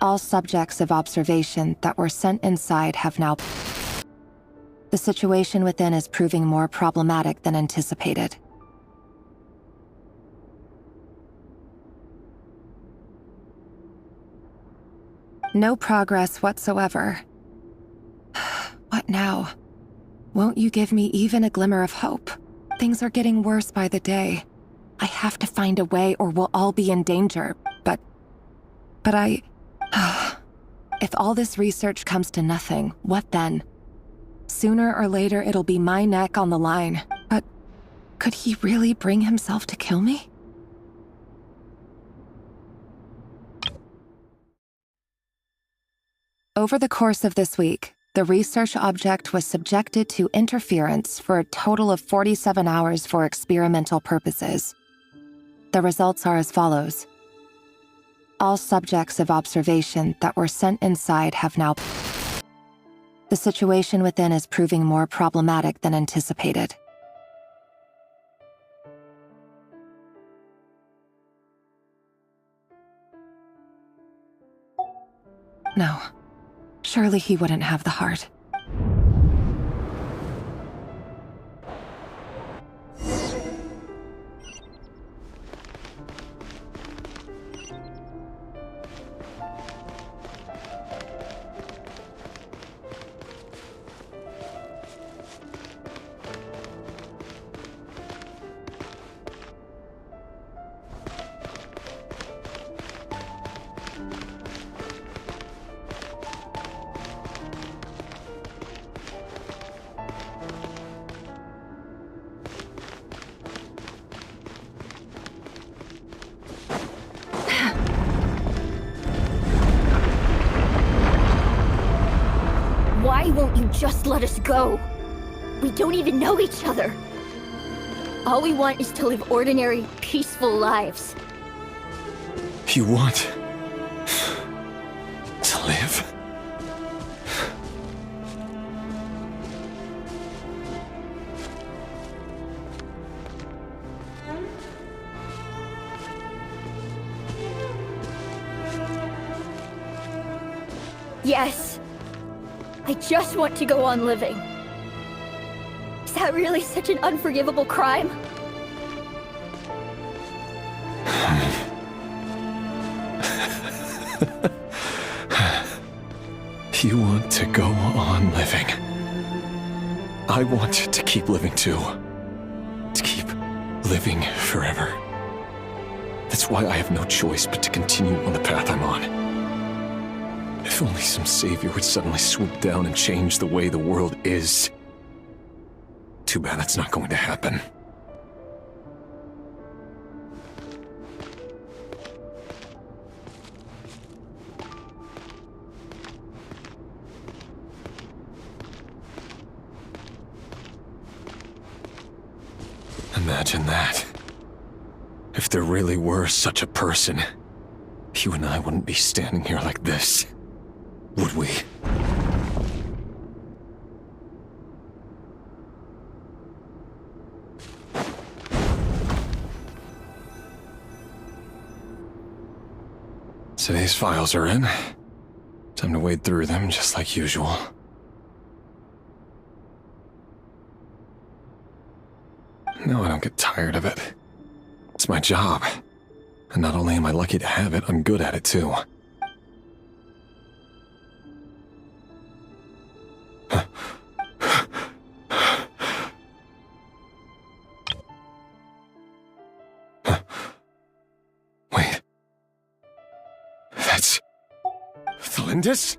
Q: All subjects of observation that were sent inside have now... The situation within is proving more problematic than anticipated. No progress whatsoever. What now? Won't you give me even a glimmer of hope? Things are getting worse by the day. I have to find a way or we'll all be in danger, but I... If all this research comes to nothing, what then? Sooner or later it'll be my neck on the line. But could he really bring himself to kill me? Over the course of this week, the research object was subjected to interference for a total of 47 hours for experimental purposes. The results are as follows. All subjects of observation that were sent inside have now... The situation within is proving more problematic than anticipated. No. Surely he wouldn't have the heart.
P: Why won't you just let us go? We don't even know each other. All we want is to live ordinary, peaceful lives.
N: You want to live?
P: Yes. I just want to go on living. Is that really such an unforgivable crime?
N: You want to go on living. I want to keep living too. To keep living forever. That's why I have no choice but to continue on the path I'm on. If only some savior would suddenly swoop down and change the way the world is. Too bad that's not going to happen. Imagine that. If there really were such a person, you and I wouldn't be standing here like this, would we? Today's files are in. Time to wade through them just like usual. No, I don't get tired of it. It's my job. And not only am I lucky to have it, I'm good at it too. Wait. That's... Thalindis?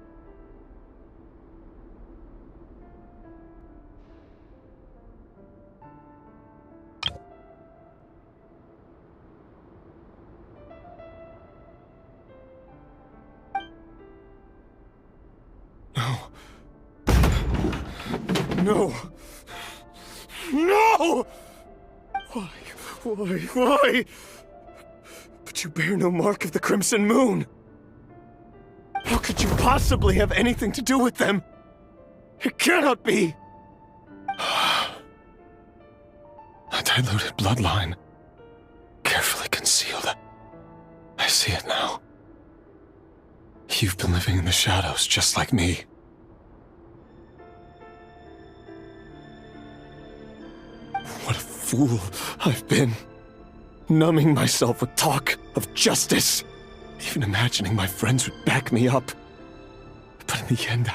N: No. No! Why? But you bear no mark of the Crimson Moon. How could you possibly have anything to do with them? It cannot be! A diluted bloodline. Carefully concealed. I see it now. You've been living in the shadows just like me. What a fool I've been. Numbing myself with talk of justice. Even imagining my friends would back me up. But in the end,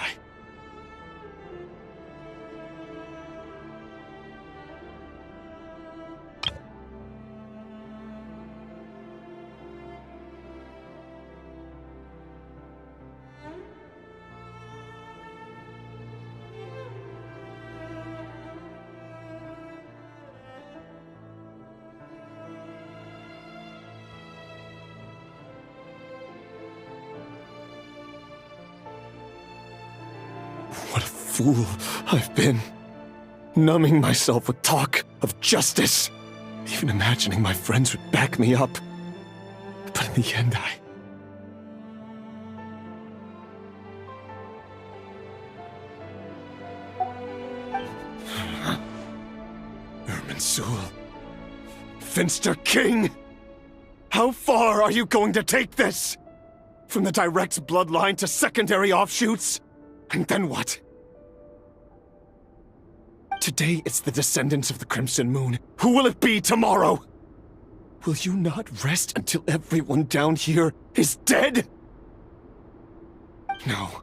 N: What a fool I've been. Numbing myself with talk of justice. Even imagining my friends would back me up. But in the end, Irminsul. Finster King! How far are you going to take this? From the direct bloodline to secondary offshoots? And then what? Today it's the descendants of the Crimson Moon. Who will it be tomorrow? Will you not rest until everyone down here is dead? No.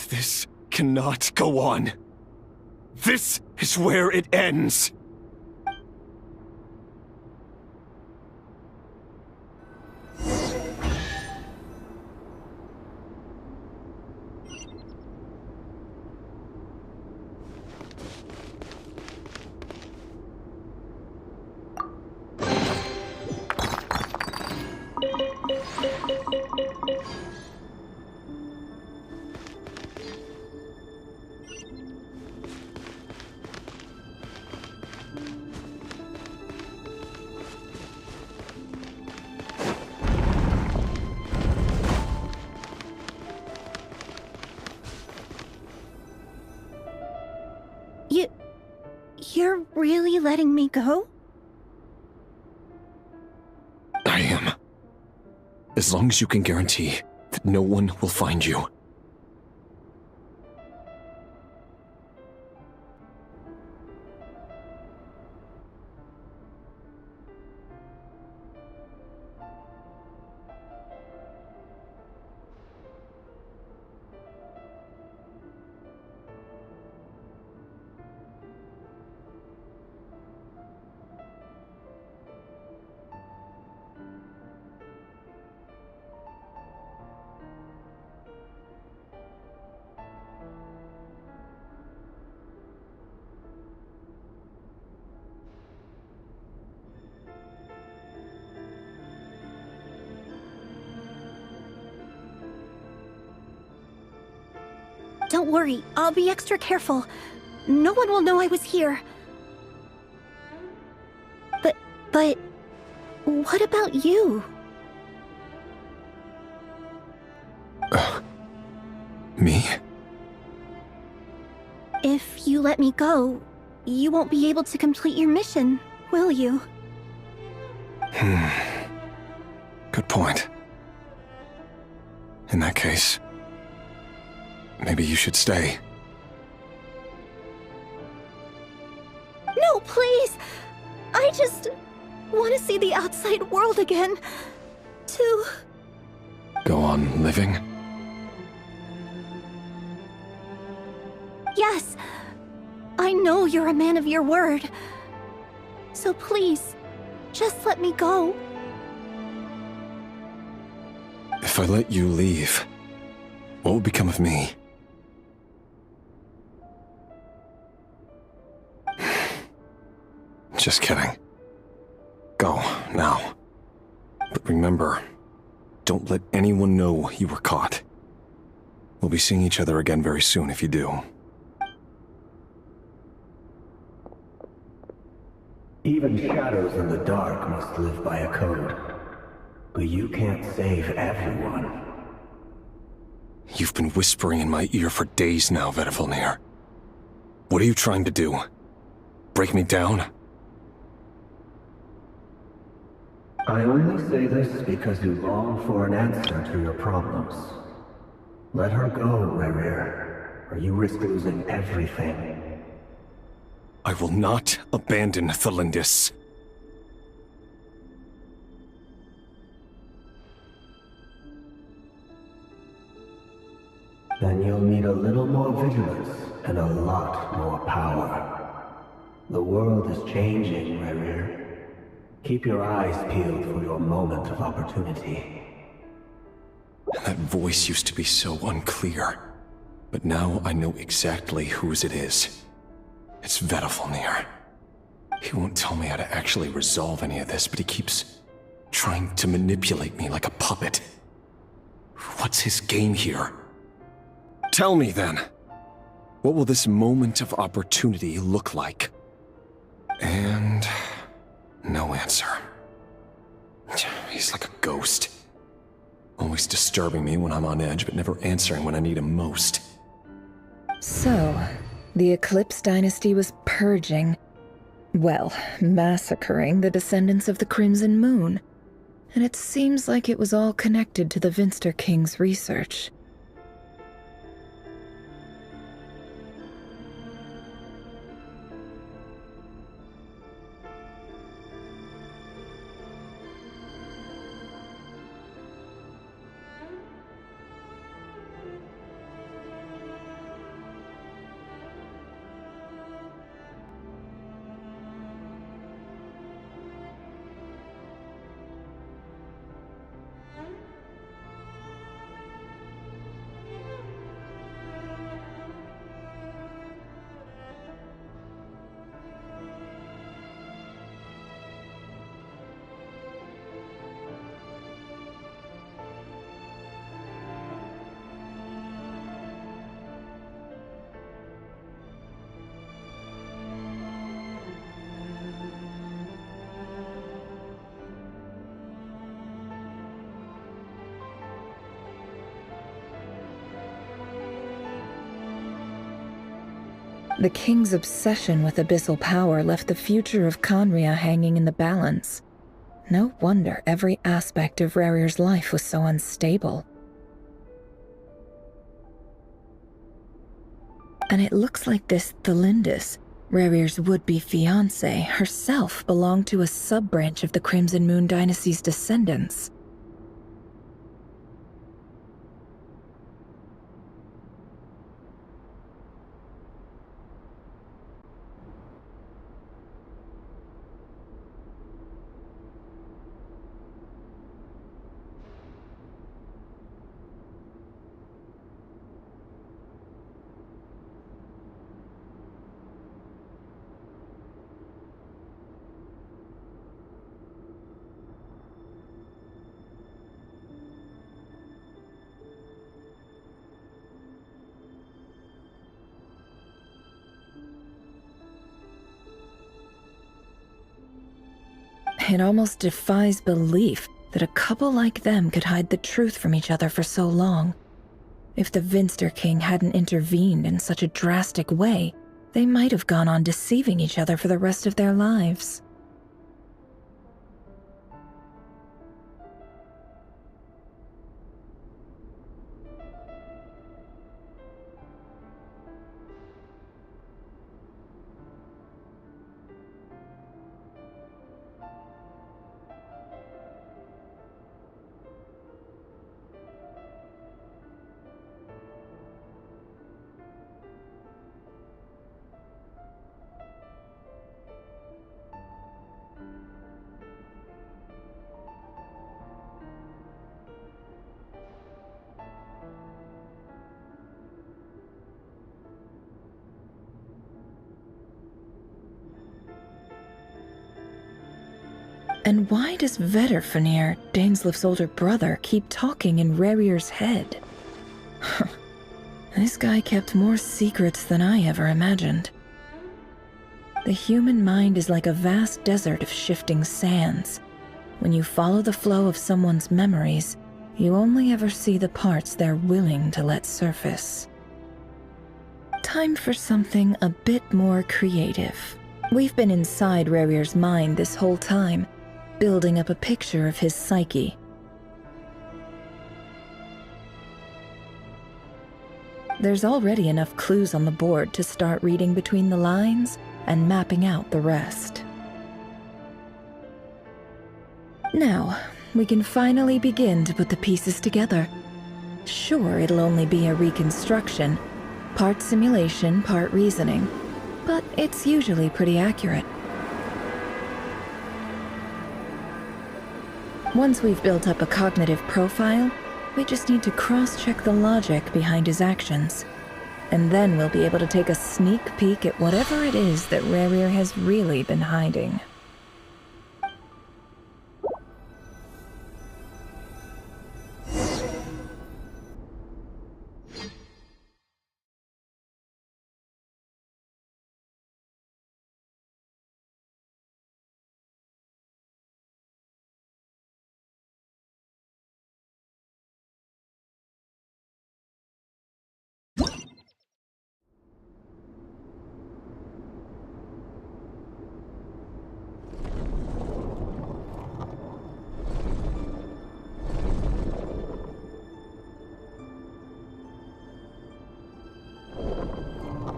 N: This cannot go on. This is where it ends.
U: You're really letting me go?
N: I am. As long as you can guarantee that no one will find you.
U: Don't worry, I'll be extra careful. No one will know I was here. But what about you?
N: Me?
U: If you let me go, you won't be able to complete your mission, will you?
N: Good point. In that case, maybe you should stay.
U: No, please! want to see the outside world again. To...
N: Go on living?
U: Yes. I know you're a man of your word. So please, just let me go.
N: If I let you leave, what will become of me? Just kidding. Go, now. But remember, don't let anyone know you were caught. We'll be seeing each other again very soon if you do.
O: Even shadows in the dark must live by a code. But you can't save everyone.
N: You've been whispering in my ear for days now, Vedifalnir. What are you trying to do? Break me down?
O: I only say this because you long for an answer to your problems. Let her go, Rerir, or you risk losing everything.
N: I will not abandon Thalindis.
O: Then you'll need a little more vigilance and a lot more power. The world is changing, Rerir. Keep your eyes peeled for your moment of opportunity.
N: That voice used to be so unclear, but now I know exactly whose it is. It's Vedifalnir. He won't tell me how to actually resolve any of this, but he keeps trying to manipulate me like a puppet. What's his game here? Tell me then, what will this moment of opportunity look like? And no answer. He's like a ghost. Always disturbing me when I'm on edge, but never answering when I need him most.
I: So, the Eclipse dynasty was purging, well, massacring the descendants of the Crimson Moon. And it seems like it was all connected to the Vinster King's research. The king's obsession with abyssal power left the future of Conria hanging in the balance. No wonder every aspect of Rerir's life was so unstable. And it looks like this Thalindis, Rerir's would-be fiancé, herself belonged to a sub-branch of the Crimson Moon dynasty's descendants. It almost defies belief that a couple like them could hide the truth from each other for so long. If the Vinster King hadn't intervened in such a drastic way, they might have gone on deceiving each other for the rest of their lives. And why does Vetterfenir, Daneslif's older brother, keep talking in Rerir's head? This guy kept more secrets than I ever imagined. The human mind is like a vast desert of shifting sands. When you follow the flow of someone's memories, you only ever see the parts they're willing to let surface. Time for something a bit more creative. We've been inside Rerir's mind this whole time, building up a picture of his psyche. There's already enough clues on the board to start reading between the lines and mapping out the rest. Now, we can finally begin to put the pieces together. Sure, it'll only be a reconstruction, part simulation, part reasoning, but it's usually pretty accurate. Once we've built up a cognitive profile, we just need to cross-check the logic behind his actions. And then we'll be able to take a sneak peek at whatever it is that Rerir has really been hiding.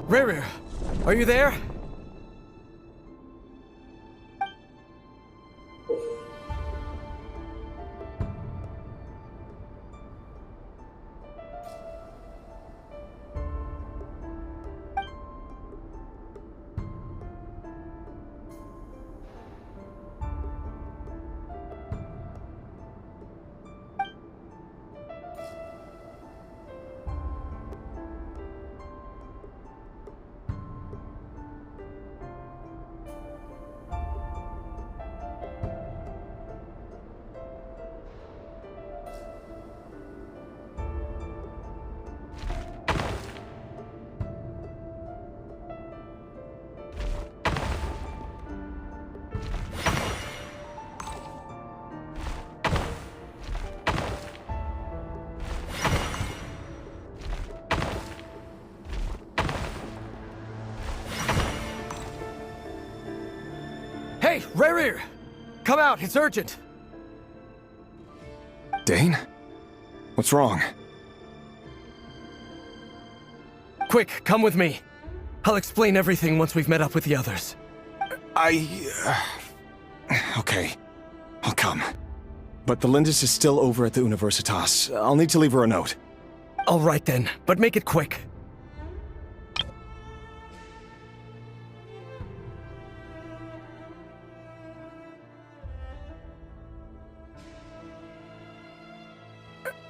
A: Rerir, are you there? Hey, Rerir! Come out, it's urgent!
N: Dane? What's wrong?
A: Quick, come with me. I'll explain everything once we've met up with the others.
N: Okay. I'll come. But the Lindis is still over at the Universitas. I'll need to leave her a note.
A: All right then, but make it quick.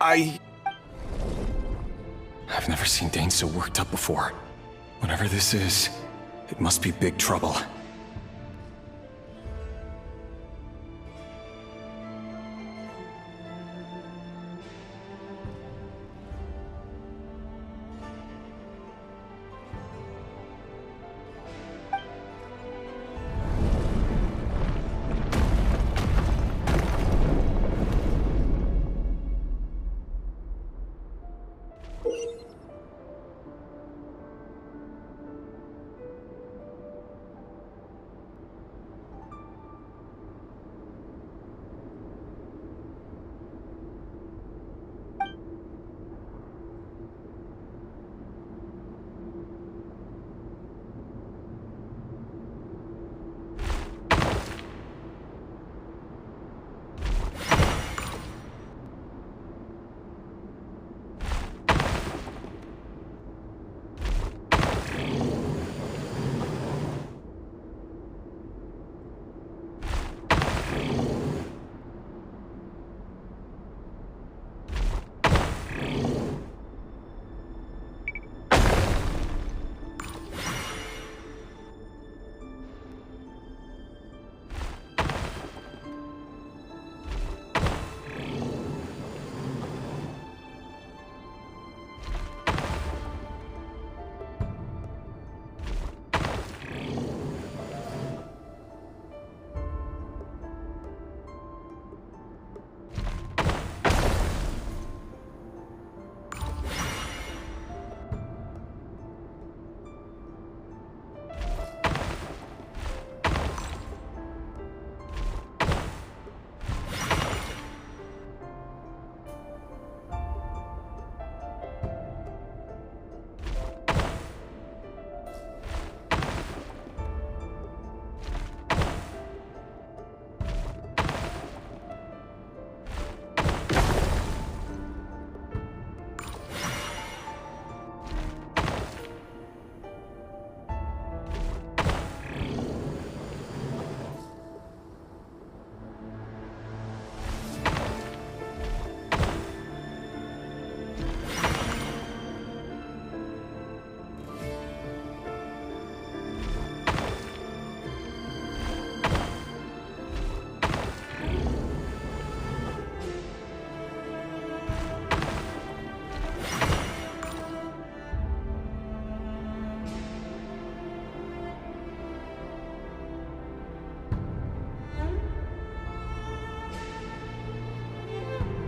N: I've never seen Dane so worked up before. Whatever this is, it must be big trouble.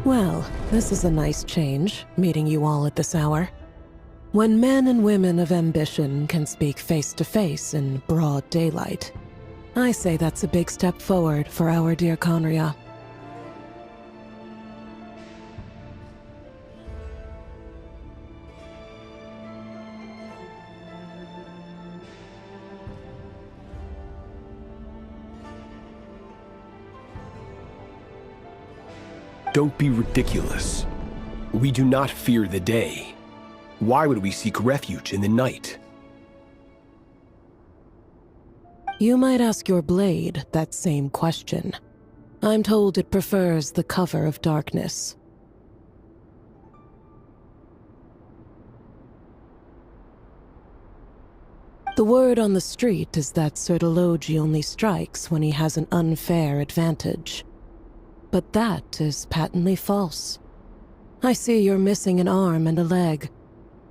H: Well, this is a nice change, meeting you all at this hour. When men and women of ambition can speak face to face in broad daylight, I say that's a big step forward for our dear Conria.
V: Don't be ridiculous. We do not fear the day. Why would we seek refuge in the night?
H: You might ask your blade that same question. I'm told it prefers the cover of darkness. The word on the street is that Sir Elegy only strikes when he has an unfair advantage. But that is patently false. I see you're missing an arm and a leg.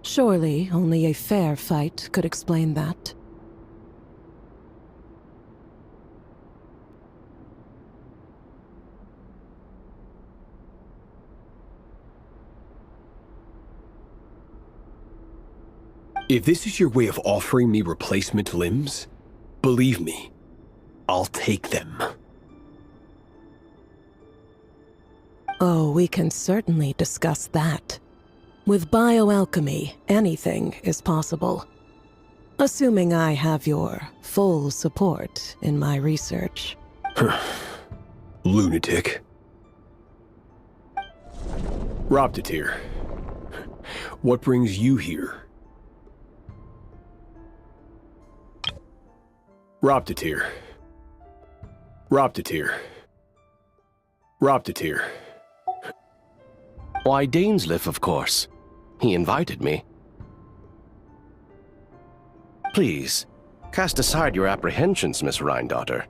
H: Surely only a fair fight could explain that.
V: If this is your way of offering me replacement limbs, believe me, I'll take them.
H: Oh, we can certainly discuss that. With bioalchemy, anything is possible. Assuming I have your full support in my research.
V: Lunatic. Robtatir, what brings you here? Robtatir. Robtatir. Robtatir.
W: Why, Dainsleif, of course. He invited me. Please, cast aside your apprehensions, Miss Rhine-daughter.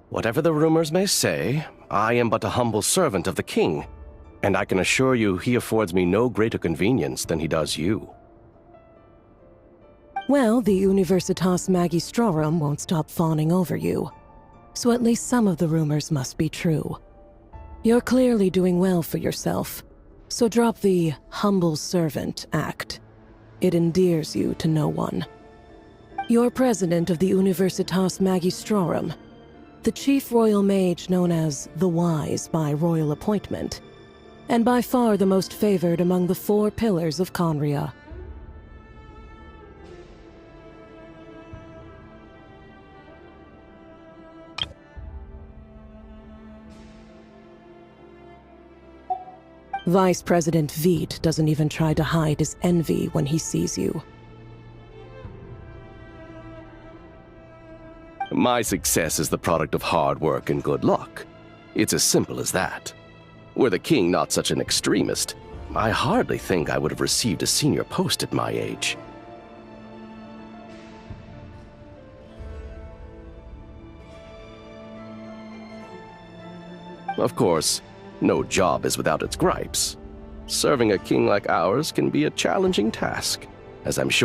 W: Whatever the rumors may say, I am but a humble servant of the king, and I can assure you he affords me no greater convenience than he does you.
H: Well, the Universitas Magistrorum won't stop fawning over you. So at least some of the rumors must be true. You're clearly doing well for yourself, so drop the humble servant act. It endears you to no one. You're president of the Universitas Magistrorum, the chief royal mage known as the Wise by royal appointment, and by far the most favored among the 4 pillars of Conria. Vice President Veet doesn't even try to hide his envy when he sees you.
W: My success is the product of hard work and good luck. It's as simple as that. Were the king not such an extremist, I hardly think I would have received a senior post at my age. Of course, no job is without its gripes. Serving a king like ours can be a challenging task, as I'm sure